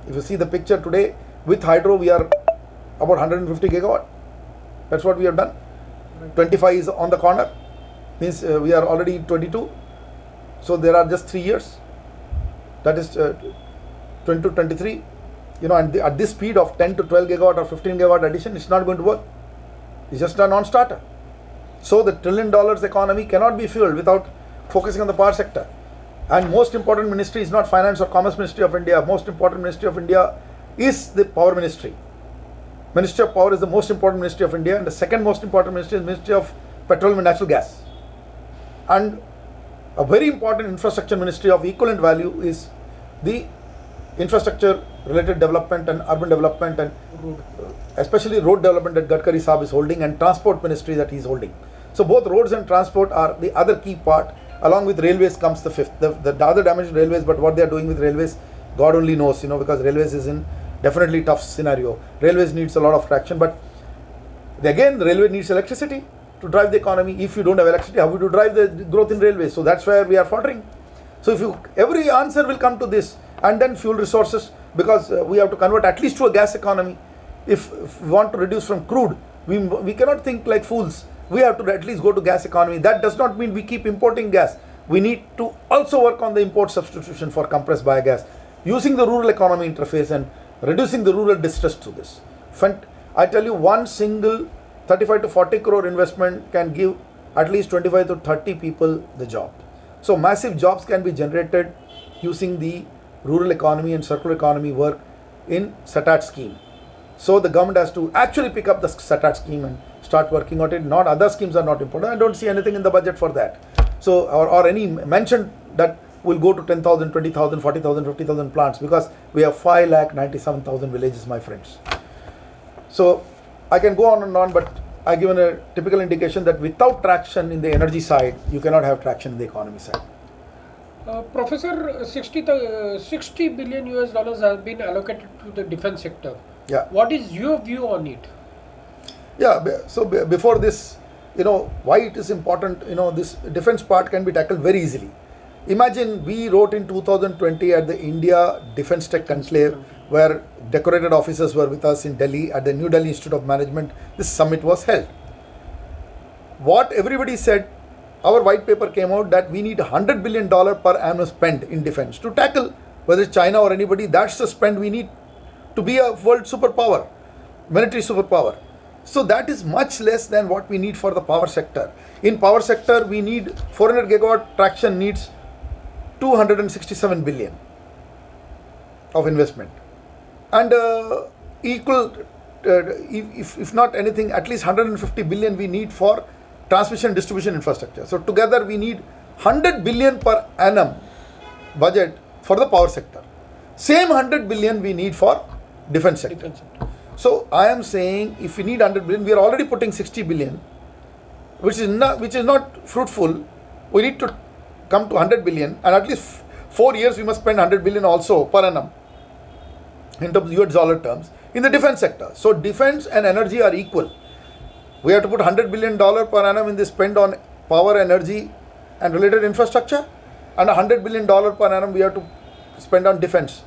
If you see the picture today, with hydro we are about 150 gigawatt. That's what we have done. 25 is on the corner, means we are already 22. So there are just 3 years. That is 20 to 23. And at this speed of 10 to 12 gigawatt or 15 gigawatt addition, it's not going to work. It's just a non-starter. So the $1 trillion economy cannot be fueled without focusing on the power sector. And most important ministry is not Finance or Commerce Ministry of India. Most important ministry of India is the Power Ministry. Ministry of Power is the most important ministry of India, and the second most important ministry is Ministry of Petroleum and Natural Gas. And a very important infrastructure ministry of equivalent value is the infrastructure related development and urban development, and especially road development that Gadkari Saab is holding, and transport ministry that he is holding. So both roads and transport are the other key part. Along with railways comes the fifth. The other dimension railways, but what they are doing with railways God only knows, because railways is in definitely tough scenario. Railways needs a lot of traction, but again, the railway needs electricity to drive the economy. If you don't have electricity, how would you drive the growth in railways? So that's where we are faltering. So every answer will come to this, and then fuel resources, because we have to convert at least to a gas economy. If we want to reduce from crude, we cannot think like fools. We have to at least go to gas economy. That does not mean we keep importing gas. We need to also work on the import substitution for compressed biogas, using the rural economy interface and reducing the rural distress to this. I tell you, one single 35 to 40 crore investment can give at least 25 to 30 people the job. So massive jobs can be generated using the rural economy and circular economy work in SATAT scheme. So the government has to actually pick up the SATAT scheme and start working on it. Not other schemes are not important. I don't see anything in the budget for that. So or any mention that will go to 10,000, 20,000, 40,000, 50,000 plants, because we have 5,97,000 villages, my friends. So I can go on and on, but I given a typical indication that without traction in the energy side, you cannot have traction in the economy side. Professor, 60 billion US dollars has been allocated to the defense sector. Yeah. What is your view on it? Yeah. So before this, why it is important, this defense part can be tackled very easily. Imagine we wrote in 2020 at the India Defense Tech Conclave, where decorated officers were with us in Delhi at the New Delhi Institute of Management. This summit was held. What everybody said, our white paper came out that we need $100 billion per annum spend in defense to tackle whether it's China or anybody. That's the spend we need to be a world superpower, military superpower. So that is much less than what we need for the power sector. In power sector, we need 400 gigawatt traction needs 267 billion of investment. And equal, if not anything, at least 150 billion we need for transmission and distribution infrastructure. So together we need 100 billion per annum budget for the power sector. Same 100 billion we need for defense sector. So I am saying, if we need 100 billion, we are already putting 60 billion, which is not fruitful. We need to come to 100 billion, and at least 4 years we must spend 100 billion also per annum in terms of US dollar terms in the defense sector. So defense and energy are equal. We have to put $100 billion per annum in the spend on power, energy and related infrastructure, and $100 billion per annum we have to spend on defense.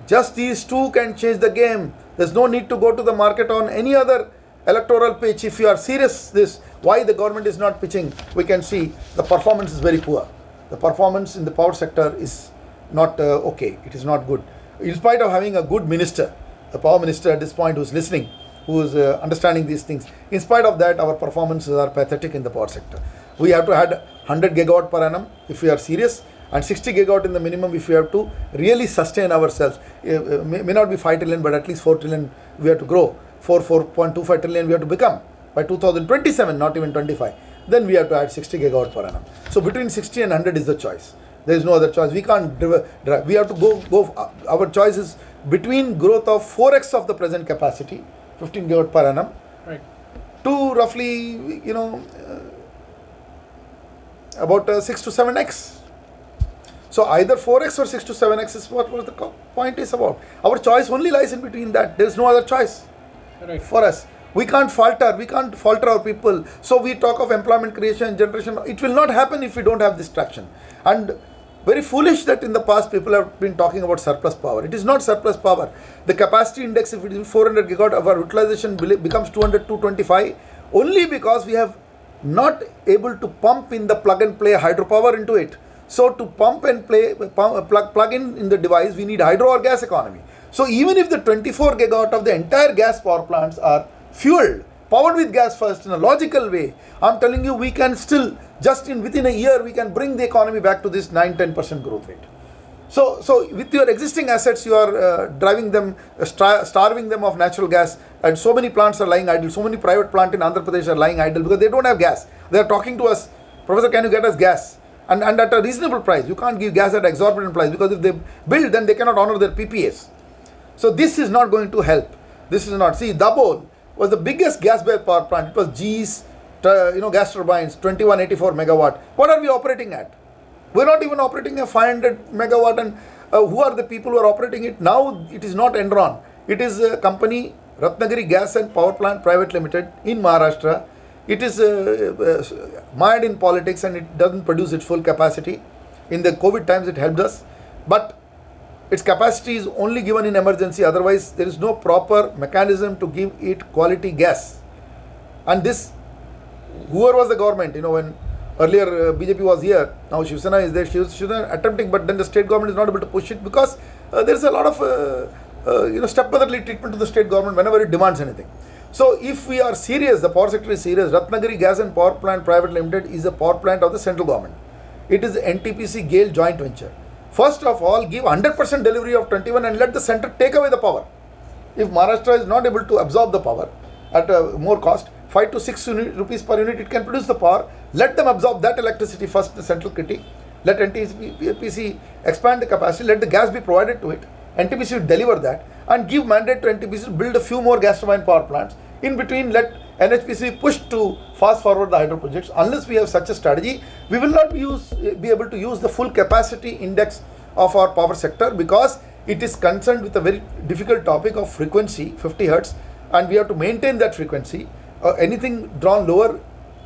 Just these two can change the game. There's no need to go to the market on any other electoral pitch. If you are serious why the government is not pitching, we can see the performance is very poor. The performance in the power sector is not okay. It is not good. In spite of having a good minister, the power minister at this point who's listening, who is understanding these things, in spite of that, our performances are pathetic in the power sector. We have to add 100 gigawatt per annum if we are serious, and 60 gigawatt in the minimum if we have to really sustain ourselves. May not be 5 trillion, but at least 4 trillion we have to grow. 4.25 trillion we have to become by 2027, not even 25. Then we have to add 60 gigawatt per annum. So between 60 and 100 is the choice. There is no other choice. We can't drive. We have to go. Our choice is between growth of 4x of the present capacity, 15 gigawatt per annum, right, to roughly, about 6 to 7x. So either 4x or 6 to 7x is what the point is about. Our choice only lies in between that. There is no other choice for us. We can't falter. We can't falter our people. So we talk of employment creation, generation. It will not happen if we don't have this traction. And very foolish that in the past people have been talking about surplus power. It is not surplus power. The capacity index, if it is 400 gigawatt, of our utilization becomes 200, 225, only because we have not able to pump in the plug and play hydropower into it. So to pump and plug in the device, we need hydro or gas economy. So even if the 24 gigawatt of the entire gas power plants are fueled, powered with gas first in a logical way, I'm telling you, we can still, within a year, we can bring the economy back to this 9-10% growth rate. So with your existing assets, you are driving them, starving them of natural gas, and so many plants are lying idle. So many private plants in Andhra Pradesh are lying idle because they don't have gas. They are talking to us, Professor, can you get us gas? And at a reasonable price. You can't give gas at an exorbitant price, because if they build, then they cannot honor their PPAs. So this is not going to help. This is not. See, Dabhol was the biggest gas-based power plant. It was GE's, gas turbines, 2184 megawatt. What are we operating at? We're not even operating a 500 megawatt, and Who are the people who are operating it? Now it is not Enron. It is a company, Ratnagiri Gas and Power Plant Private Limited in Maharashtra. It is mired in politics and it doesn't produce its full capacity. In the COVID times it helped us, but its capacity is only given in emergency. Otherwise there is no proper mechanism to give it quality gas. And this, whoever was the government, when earlier BJP was here, now Shiv Sena is there, Shiv Sena attempting, but then the state government is not able to push it because there is a lot of stepmotherly treatment to the state government whenever it demands anything. So if we are serious, the power sector is serious, Ratnagiri Gas and Power Plant Private Limited is a power plant of the central government. It is NTPC GAIL joint venture. First of all, give 100% delivery of 21 and let the center take away the power. If Maharashtra is not able to absorb the power at a more cost, 5 to 6 rupees per unit, it can produce the power. Let them absorb that electricity first, the central kitty. Let NTPC expand the capacity. Let the gas be provided to it. NTPC will deliver that and give mandate to NTPC to build a few more gas turbine power plants. In between, let NHPC push to fast forward the hydro projects. Unless we have such a strategy, we will not be able to use the full capacity index of our power sector because it is concerned with a very difficult topic of frequency, 50 hertz, and we have to maintain that frequency. Anything drawn lower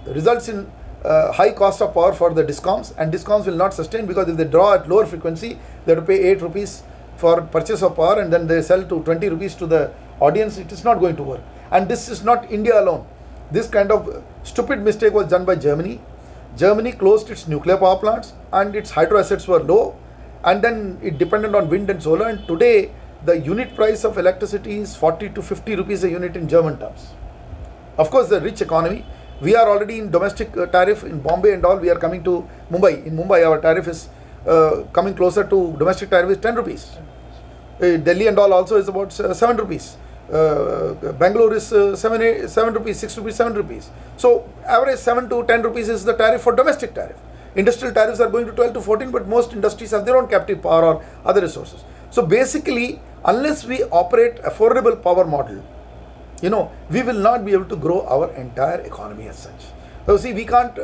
results in high cost of power for the discoms, and discoms will not sustain because if they draw at lower frequency, they have to pay 8 rupees for purchase of power and then they sell to 20 rupees to the audience. It is not going to work. And this is not India alone. This kind of stupid mistake was done by Germany. Germany closed its nuclear power plants and its hydro assets were low, and then it depended on wind and solar, and today the unit price of electricity is 40 to 50 rupees a unit in German terms. Of course, the rich economy. We are already in domestic tariff in Bombay and all. We are coming to Mumbai. In Mumbai, our tariff is coming closer to domestic tariff is 10 rupees. Delhi and all also is about 7 rupees. Bangalore is 7 rupees, 6 rupees, 7 rupees. So average 7 to 10 rupees is the tariff for domestic tariff. Industrial tariffs are going to 12 to 14, but most industries have their own captive power or other resources. So basically, unless we operate affordable power model, we will not be able to grow our entire economy as such. So see, we can't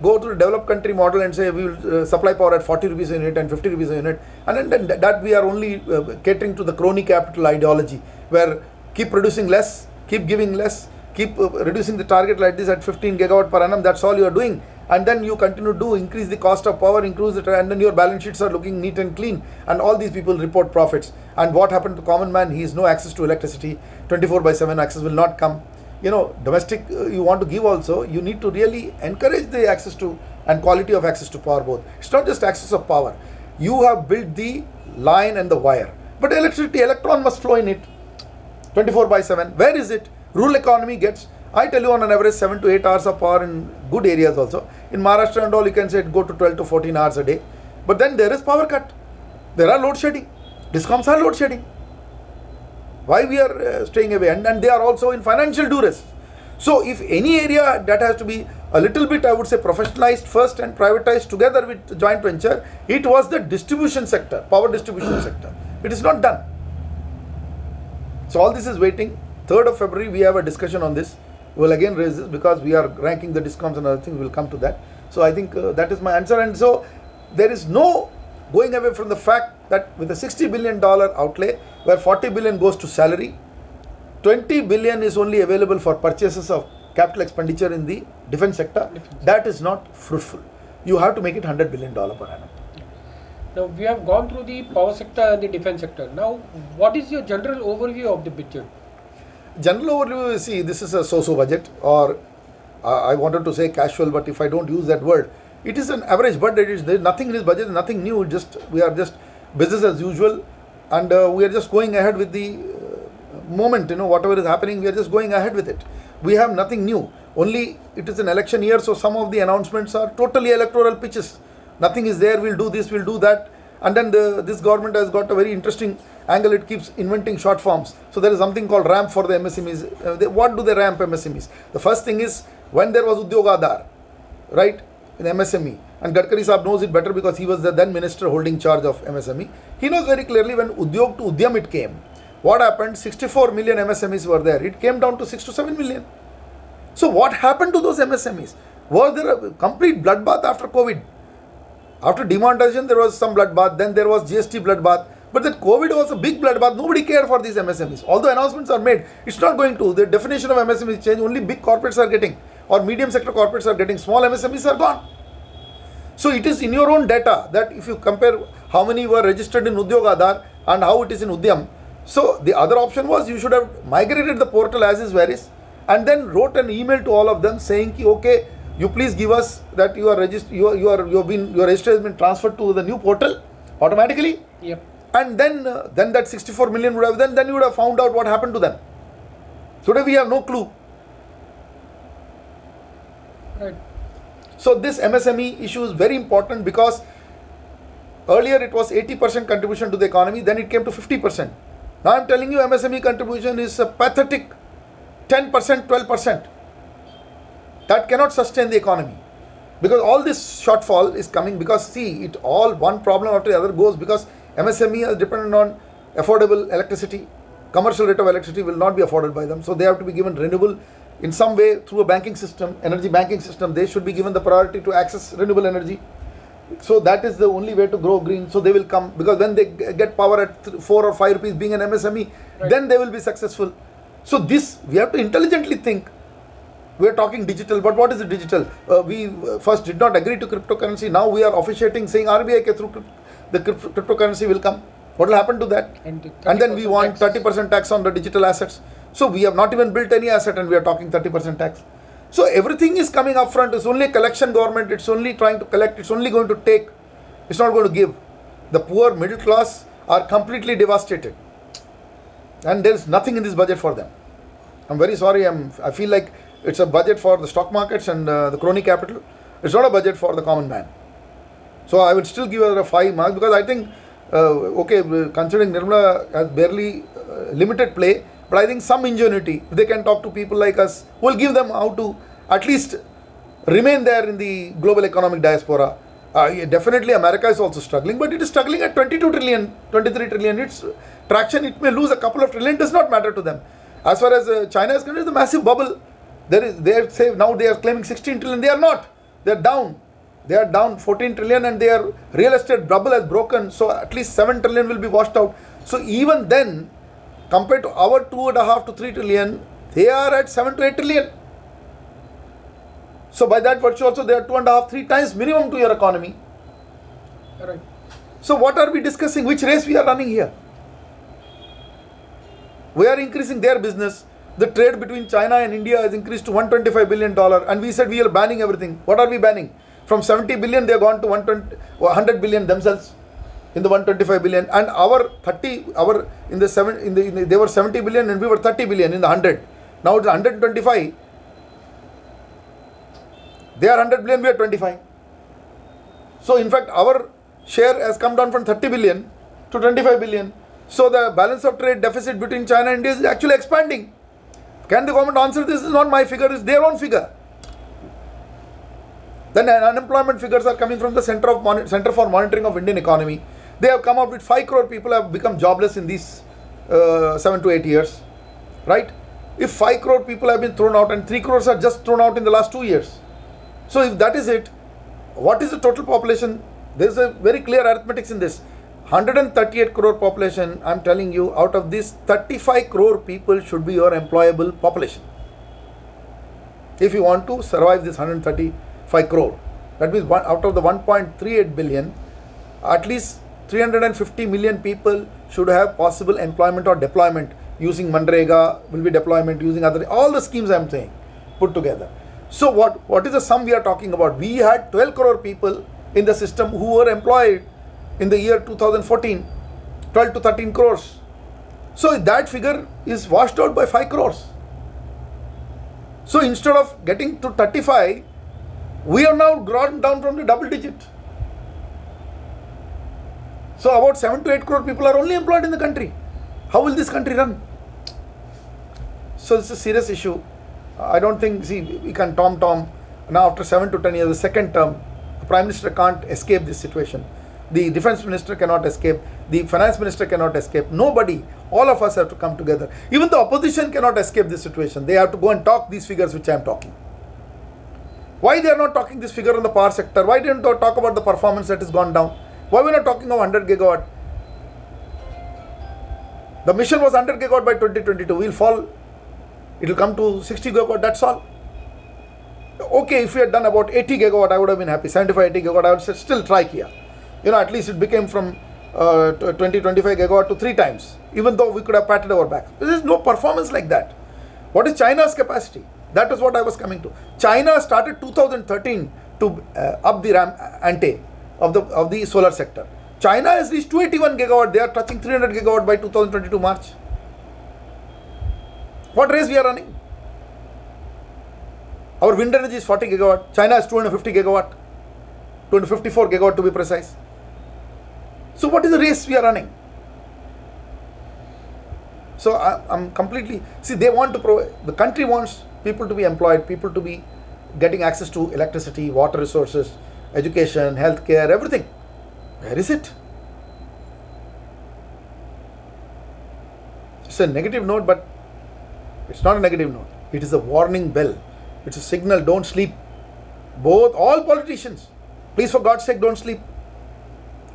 go to the developed country model and say we will supply power at 40 rupees a unit and 50 rupees a unit, and then that we are only catering to the crony capital ideology, where keep producing less, keep giving less, keep reducing the target like this at 15 gigawatt per annum. That's all you are doing, and then you continue to increase the cost of power, increase the and then your balance sheets are looking neat and clean, and all these people report profits. And what happened to common man? He has no access to electricity. 24/7 access will not come. Domestic you want to give also, you need to really encourage the access to and quality of access to power both. It's not just access of power. You have built the line and the wire, but electricity, electron must flow in it 24/7. Where is it? Rural economy gets, I tell you, on an average 7 to 8 hours of power in good areas also. In Maharashtra and all, you can say it go to 12 to 14 hours a day. But then there is power cut. There are load shedding. Discoms are load shedding. Why we are staying away, and they are also in financial duress. So if any area that has to be a little bit, I would say, professionalized first and privatized together with joint venture, it was the distribution sector, power distribution sector. It is not done. So all this is waiting. 3rd of February we have a discussion on this. We will again raise this because we are ranking the discoms and other things. We will come to that. So I think that is my answer. And so there is no going away from the fact that with a $60 billion outlay, where 40 billion goes to salary, 20 billion is only available for purchases of capital expenditure in the defense sector. That is not fruitful. You have to make it $100 billion per annum. Now we have gone through the power sector and the defense sector. Now what is your general overview of the budget? General overview, see, this is a so-so budget, or I wanted to say casual, but if I don't use that word, it is an average budget. There is nothing in this budget, nothing new. We are just business as usual, and we are just going ahead with the moment. Whatever is happening, we are just going ahead with it. We have nothing new. Only it is an election year, so some of the announcements are totally electoral pitches. Nothing is there. We'll do this, we'll do that, and then this government has got a very interesting angle. It keeps inventing short forms. So there is something called ramp for the MSMEs. What do they ramp MSMEs? The first thing is, when there was Udyog Aadhar, right, in MSME, and Gadkari Saab knows it better because he was the then minister holding charge of MSME. He knows very clearly when Udyog to Udyam it came. What happened? 64 million MSMEs were there. It came down to 6 to 7 million. So what happened to those MSMEs? Was there a complete bloodbath after COVID? After demonetization, there was some bloodbath, then there was GST bloodbath. But that COVID was a big bloodbath. Nobody cared for these MSMEs. Although announcements are made, it's not going to. The definition of MSME is changed. Only big corporates are getting, or medium sector corporates are getting. Small MSMEs are gone. So it is in your own data that if you compare how many were registered in Udyog Aadhaar and how it is in Udyam. So the other option was you should have migrated the portal as is where is, and then wrote an email to all of them saying, okay, you please give us that you are registered, your register has been transferred to the new portal automatically. Yep. And then that 64 million would have, then you would have found out what happened to them. Today we have no clue. Right. So this MSME issue is very important because earlier it was 80% contribution to the economy, then it came to 50%. Now I am telling you MSME contribution is a pathetic 10%, 12%. That cannot sustain the economy. Because all this shortfall is coming because see, it all one problem after the other goes because MSME is dependent on affordable electricity. Commercial rate of electricity will not be afforded by them. So they have to be given renewable in some way through a banking system, energy banking system. They should be given the priority to access renewable energy. So that is the only way to grow green. So they will come because when they get power at 4 or 5 rupees being an MSME, right, then they will be successful. So this, we have to intelligently think. We are talking digital, but what is the digital? We first did not agree to cryptocurrency. Now we are officiating saying RBI through the cryptocurrency will come. What will happen to that? And then we want 30% tax on the digital assets. So we have not even built any asset and we are talking 30% tax. So everything is coming up front. It's only a collection government. It's only trying to collect. It's only going to take. It's not going to give. The poor middle class are completely devastated. And there is nothing in this budget for them. I'm very sorry. I feel like it's a budget for the stock markets and the crony capital. It's not a budget for the common man. So I would still give it a 5 marks because I think, considering Nirmala has barely limited play, but I think some ingenuity, if they can talk to people like us, will give them how to at least remain there in the global economic diaspora. Definitely America is also struggling, but it is struggling at 22 trillion, 23 trillion. Its traction, it may lose a couple of trillion, does not matter to them. As far as China is concerned, it's a massive bubble. Now they are claiming 16 trillion. They are not. They are down. They are down 14 trillion and their real estate bubble has broken. So at least 7 trillion will be washed out. So even then, compared to our 2.5 to 3 trillion, they are at 7 to 8 trillion. So by that virtue also they are 2.5, 3 times minimum to your economy. Right. So what are we discussing? Which race we are running here? We are increasing their business. The trade between China and India has increased to $125 billion and we said we are banning everything. What are we banning? From 70 billion they have gone to 100 billion themselves in the 125 billion, and they were 70 billion and we were 30 billion in the 100. Now it's 125. They are 100 billion, we are 25. So in fact our share has come down from 30 billion to 25 billion. So the balance of trade deficit between China and India is actually expanding. Can the government answer this? This is not my figure, it's their own figure. Then unemployment figures are coming from the Center for Monitoring of Indian Economy. They have come out with 5 crore people have become jobless in these 7 to 8 years. Right? If 5 crore people have been thrown out and 3 crores are just thrown out in the last 2 years. So if that is it, what is the total population? There is a very clear arithmetics in this. 138 crore population, I am telling you, out of this 35 crore people should be your employable population. If you want to survive this 135 crore, that means out of the 1.38 billion, at least 350 million people should have possible employment or deployment using Manrega, will be deployment using all the schemes I am saying put together. So what is the sum we are talking about? We had 12 crore people in the system who were employed in the year 2014, 12 to 13 crores. So that figure is washed out by 5 crores. So instead of getting to 35, we are now gone down from the double digit. So about 7 to 8 crore people are only employed in the country. How will this country run? So it's a serious issue. I don't think, we can tom. Now after 7 to 10 years, the second term, the Prime Minister can't escape this situation. The Defense Minister cannot escape. The Finance Minister cannot escape. Nobody. All of us have to come together. Even the opposition cannot escape this situation. They have to go and talk these figures which I am talking. Why they are not talking this figure on the power sector? Why didn't they talk about the performance that has gone down? Why we are not talking of 100 gigawatt? The mission was 100 gigawatt by 2022. We'll fall. It will come to 60 gigawatt. That's all. Okay, if we had done about 80 gigawatt, I would have been happy. 75, 80 gigawatt, I would say still try here. At least it became from 20, 25 gigawatt to 3 times. Even though we could have patted our back. There is no performance like that. What is China's capacity? That is what I was coming to. China started 2013 to up the ante of the solar sector. China has reached 281 gigawatt. They are touching 300 gigawatt by 2022 March. What race we are running? Our wind energy is 40 gigawatt. China has 250 gigawatt. 254 gigawatt to be precise. So what is the race we are running? So I'm completely, see, they want to provide, the country wants people to be employed, people to be getting access to electricity, water resources, education, healthcare, everything. Where is it? It's a negative note, but it's not a negative note. It is a warning bell. It's a signal, don't sleep. All politicians, please for God's sake, don't sleep.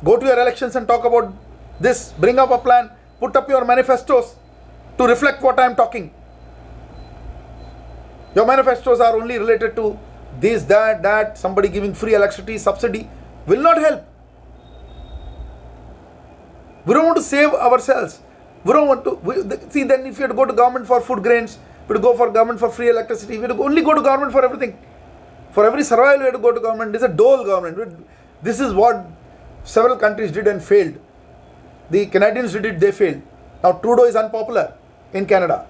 Go to your elections and talk about this. Bring up a plan. Put up your manifestos to reflect what I am talking. Your manifestos are only related to this, that, somebody giving free electricity, subsidy. Will not help. We don't want to save ourselves. We don't want to, see, then if you have to go to government for food grains, we have to go for government for free electricity, we have to only go to government for everything. For every survival, we have to go to government. This is a dole government. This is what several countries did and failed. The Canadians did it, they failed. Now Trudeau is unpopular in Canada.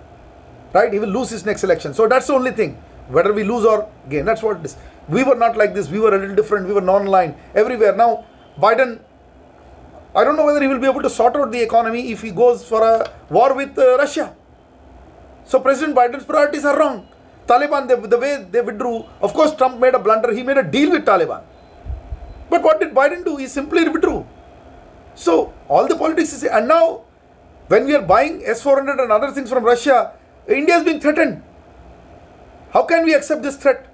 Right? He will lose his next election. So that's the only thing. Whether we lose or gain. That's what it is. We were not like this. We were a little different. We were non-aligned everywhere. Now, Biden, I don't know whether he will be able to sort out the economy if he goes for a war with Russia. So President Biden's priorities are wrong. Taliban, the way they withdrew, of course Trump made a blunder. He made a deal with Taliban. But what did Biden do? He simply withdrew. So all the politics is, and now when we are buying S-400 and other things from Russia, India is being threatened. How can we accept this threat?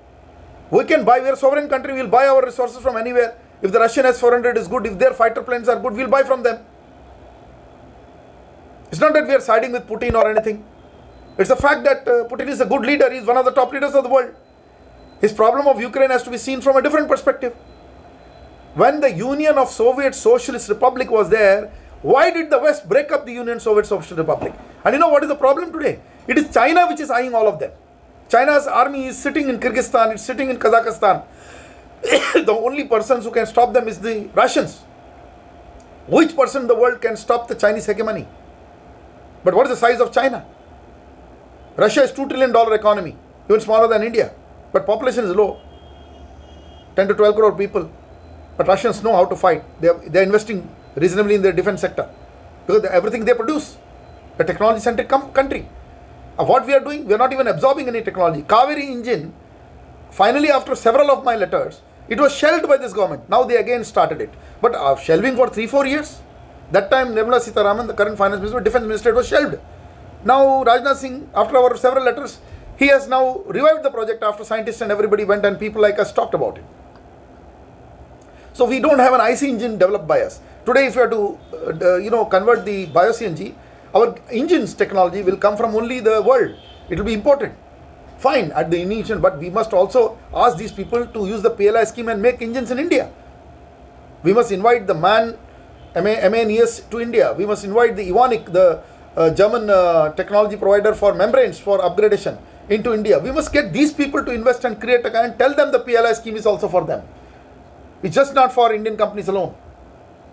We can buy, we are a sovereign country, we will buy our resources from anywhere. If the Russian S-400 is good, if their fighter planes are good, we will buy from them. It's not that we are siding with Putin or anything. It's the fact that Putin is a good leader. He is one of the top leaders of the world. His problem of Ukraine has to be seen from a different perspective. When the Union of Soviet Socialist Republic was there, why did the West break up the Union Soviet Socialist Republic? And you know what is the problem today? It is China which is eyeing all of them. China's army is sitting in Kyrgyzstan, it's sitting in Kazakhstan. The only persons who can stop them is the Russians. Which person in the world can stop the Chinese hegemony? But what is the size of China? Russia is $2 trillion economy, even smaller than India. But population is low, 10 to 12 crore people. But Russians know how to fight. They are investing reasonably in their defense sector. Because everything they produce, a technology-centric country. What we are doing, we are not even absorbing any technology. Kaveri engine, finally after several of my letters, it was shelved by this government. Now they again started it. But shelving for 3-4 years? That time Nirmala Sitharaman, the current finance minister, defense minister, it was shelved. Now Rajnath Singh, after our several letters, he has now revived the project after scientists and everybody went and people like us talked about it. So we don't have an IC engine developed by us. Today if we have to convert the bio-CNG, our engines technology will come from only the world. It will be imported. Fine at the initial, but we must also ask these people to use the PLI scheme and make engines in India. We must invite the MANES to India. We must invite the Evonik, the German technology provider for membranes for upgradation into India. We must get these people to invest and create and tell them the PLI scheme is also for them. It's just not for Indian companies alone.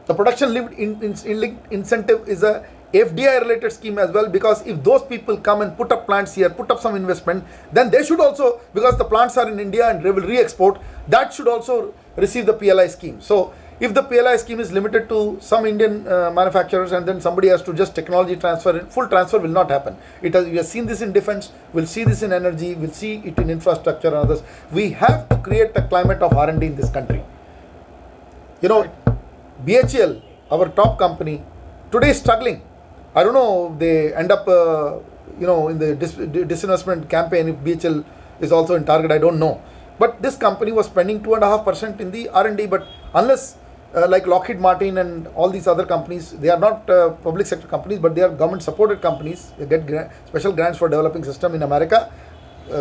The production linked incentive is a FDI related scheme as well, because if those people come and put up plants here, put up some investment, then they should also, because the plants are in India and they will re-export, that should also receive the PLI scheme. So if the PLI scheme is limited to some Indian manufacturers and then somebody has to just technology transfer, full transfer will not happen. We have seen this in defense, we'll see this in energy, we'll see it in infrastructure and others. We have to create a climate of R&D in this country. BHEL, our top company, today is struggling. I don't know, they end up, in the disinvestment campaign, if BHEL is also in target, I don't know. But this company was spending 2.5% in the R&D. But unless like Lockheed Martin and all these other companies, they are not public sector companies, but they are government supported companies. They get special grants for developing system in America.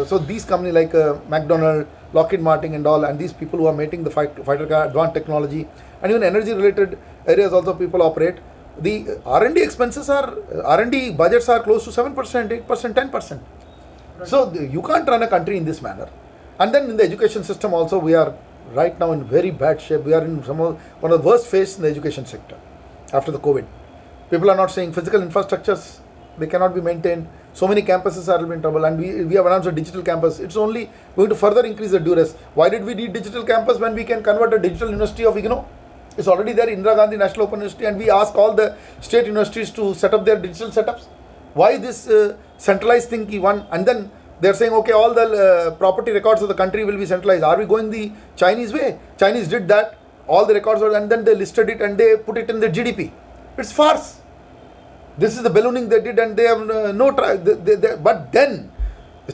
So these companies like McDonald, Lockheed Martin and all, and these people who are making the fighter car, advanced technology, and even energy related areas also people operate. The R&D expenses are, R&D budgets are close to 7%, 8%, 10%. Right. So you can't run a country in this manner. And then in the education system also, we are right now in very bad shape. We are in one of the worst phases in the education sector after the COVID. People are not saying physical infrastructures, they cannot be maintained. So many campuses are in trouble, and we have announced a digital campus. It's only going to further increase the duress. Why did we need digital campus when we can convert a digital university of IGNOU? It's already there, Indira Gandhi National Open University, and we ask all the state universities to set up their digital setups. Why this centralized thing, one? And then they're saying, okay, all the property records of the country will be centralized. Are we going the Chinese way? Chinese did that. All the records were, and then they listed it and they put it in the GDP. It's farce. This is the ballooning they did, and they have but then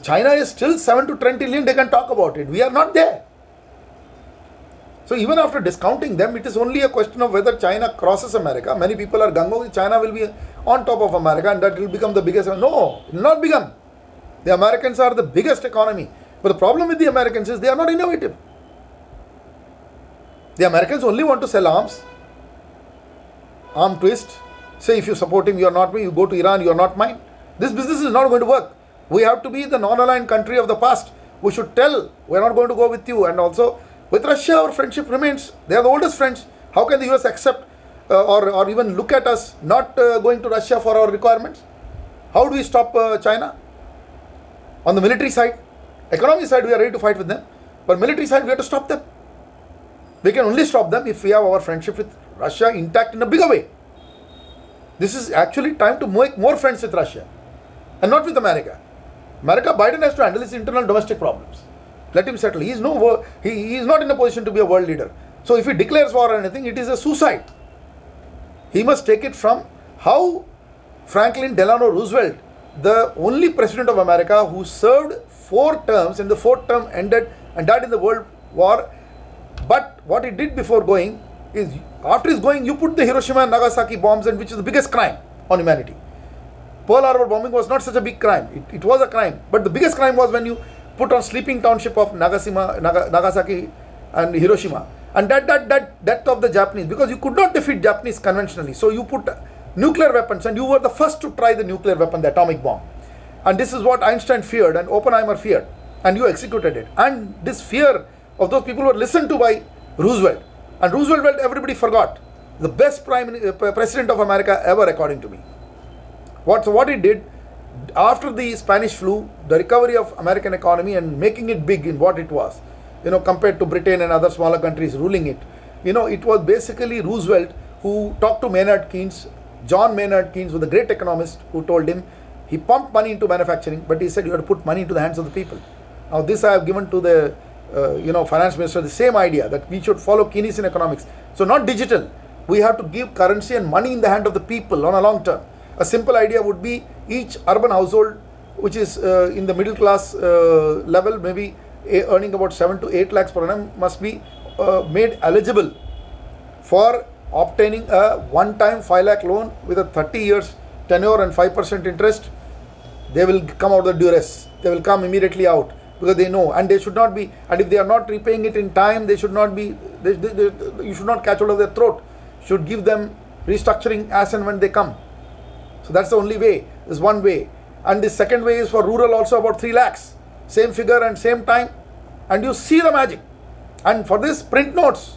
China is still 7 to 10 trillion. They can talk about it. We are not there. So even after discounting them, it is only a question of whether China crosses America. Many people are gung-ho. China will be on top of America, and that will become the biggest. No, it will not become. The Americans are the biggest economy. But the problem with the Americans is they are not innovative. The Americans only want to sell arms. Arm twist. Say if you support him, you are not me. You go to Iran, you are not mine. This business is not going to work. We have to be the non-aligned country of the past. We should tell, we are not going to go with you. And also, with Russia, our friendship remains. They are the oldest friends. How can the US accept or even look at us not going to Russia for our requirements? How do we stop China? On the military side, economy side, we are ready to fight with them. But military side, we have to stop them. We can only stop them if we have our friendship with Russia intact in a bigger way. This is actually time to make more friends with Russia and not with America. Biden has to handle his internal domestic problems. Let him settle. He is not in a position to be a world leader. So if he declares war or anything, it is a suicide. He must take it from how Franklin Delano Roosevelt, the only president of America who served 4 terms, and the 4th term ended and died in the World War. But what he did before going is, after his going, you put the Hiroshima and Nagasaki bombs, and which is the biggest crime on humanity. Pearl Harbor bombing was not such a big crime. It was a crime. But the biggest crime was when you put on sleeping township of Nagasaki and Hiroshima. And that death of the Japanese, because you could not defeat Japanese conventionally. So you put nuclear weapons, and you were the first to try the nuclear weapon, the atomic bomb. And this is what Einstein feared and Oppenheimer feared. And you executed it. And this fear of those people were listened to by Roosevelt. And Roosevelt, everybody forgot. The best president of America ever, according to me. What he did, after the Spanish flu, the recovery of American economy and making it big in what it was, compared to Britain and other smaller countries ruling it, it was basically Roosevelt who talked to Maynard Keynes. John Maynard Keynes was a great economist who told him, he pumped money into manufacturing, but he said you have to put money into the hands of the people. Now this I have given to the finance minister, the same idea that we should follow Keynesian economics. So not digital. We have to give currency and money in the hand of the people on a long term. A simple idea would be each urban household, which is in the middle class level, maybe earning about 7 to 8 lakhs per annum, must be made eligible for obtaining a one-time 5 lakh loan with a 30 years tenure and 5% interest. They will come out of the duress. They will come immediately out, because they know, and they should not be, and if they are not repaying it in time, they should not be, you should not catch hold of their throat. Should give them restructuring as and when they come. So that's the only way. This is one way. And the second way is for rural also, about 3 lakhs. Same figure and same time. And you see the magic. And for this, print notes.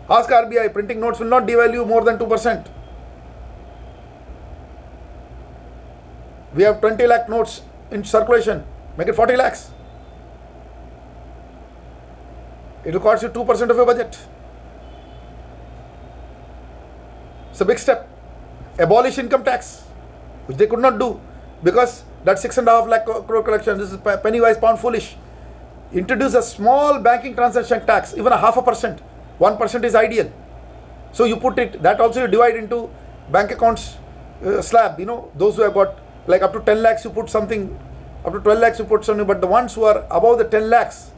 Ask RBI, printing notes will not devalue more than 2%. We have 20 lakh notes in circulation. Make it 40 lakhs. It will cost you 2% of your budget. It's a big step. Abolish income tax, which they could not do, because that's 6.5 lakh crore collection. This is penny wise, pound foolish. Introduce a small banking transaction tax, even a 0.5%. 1% is ideal. So you put it, that also you divide into bank accounts slab. Those who have got like up to 10 lakhs, you put something Up to 12 lakhs you put something, but the ones who are above the 10 lakhs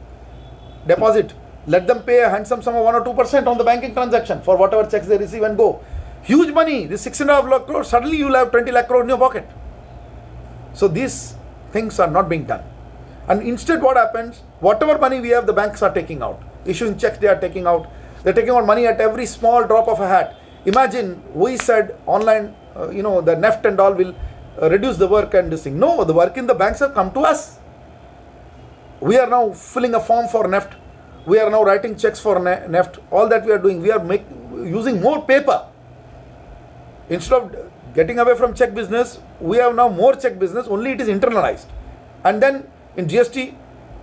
deposit, let them pay a handsome sum of 1 or 2% on the banking transaction for whatever checks they receive and go. Huge money, this 6.5 lakh crore, suddenly you will have 20 lakh crore in your pocket. So these things are not being done. And instead what happens, whatever money we have, the banks are taking out. Issuing checks they are taking out. They're taking out money at every small drop of a hat. Imagine we said online, the NEFT and all will reduce the work and this thing. No, the work in the banks have come to us. We are now filling a form for NEFT. We are now writing checks for NEFT. All that we are doing, we are using more paper. Instead of getting away from check business, we have now more check business, only it is internalized. And then in GST,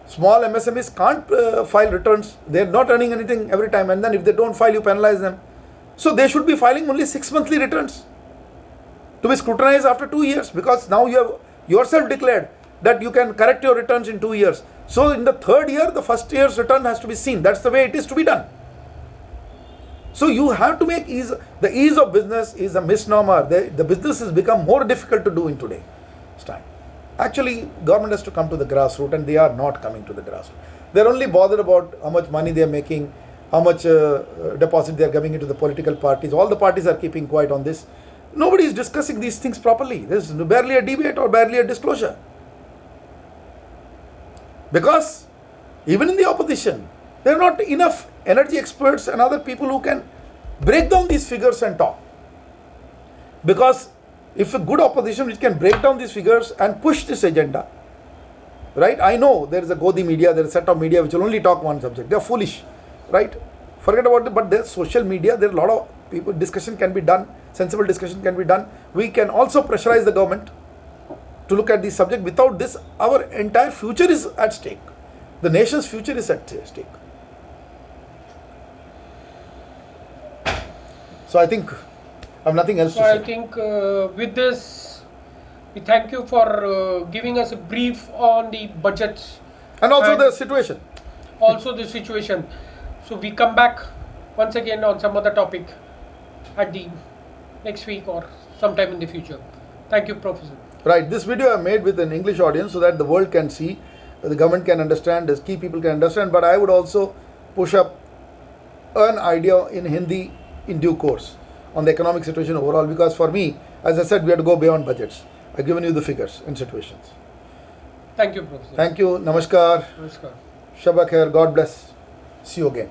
small MSMEs can't file returns. They are not earning anything every time, and then if they don't file, you penalize them. So they should be filing only 6 monthly returns to be scrutinized after 2 years, because now you have yourself declared that you can correct your returns in 2 years. So in the third year, the first year's return has to be seen. That's the way it is to be done. So you have to make the ease of business is a misnomer. The business has become more difficult to do in today's time. Actually, government has to come to the grassroots, and they are not coming to the grassroots. They're only bothered about how much money they're making, how much deposit they're giving into the political parties. All the parties are keeping quiet on this. Nobody is discussing these things properly. There's barely a debate or barely a disclosure. Because even in the opposition, there are not enough energy experts and other people who can break down these figures and talk. Because if a good opposition which can break down these figures and push this agenda, right? I know there is a Godi media, there is a set of media which will only talk one subject. They are foolish, right? Forget about it, but there's social media, there are a lot of people, discussion can be done, sensible discussion can be done. We can also pressurize the government to look at this subject. Without this, our entire future is at stake. The nation's future is at stake. So I think I have nothing else to say. I think with this, we thank you for giving us a brief on the budgets. And also the situation. Also the situation. So we come back once again on some other topic at the next week or sometime in the future. Thank you, Professor. Right. This video I made with an English audience so that the world can see, the government can understand, the key people can understand. But I would also push up an idea in Hindi in due course on the economic situation overall, because for me, as I said, we have to go beyond budgets. I've given you the figures and situations. Thank you, Professor. Thank you. Namaskar. Namaskar. Shabba khair. God bless. See you again.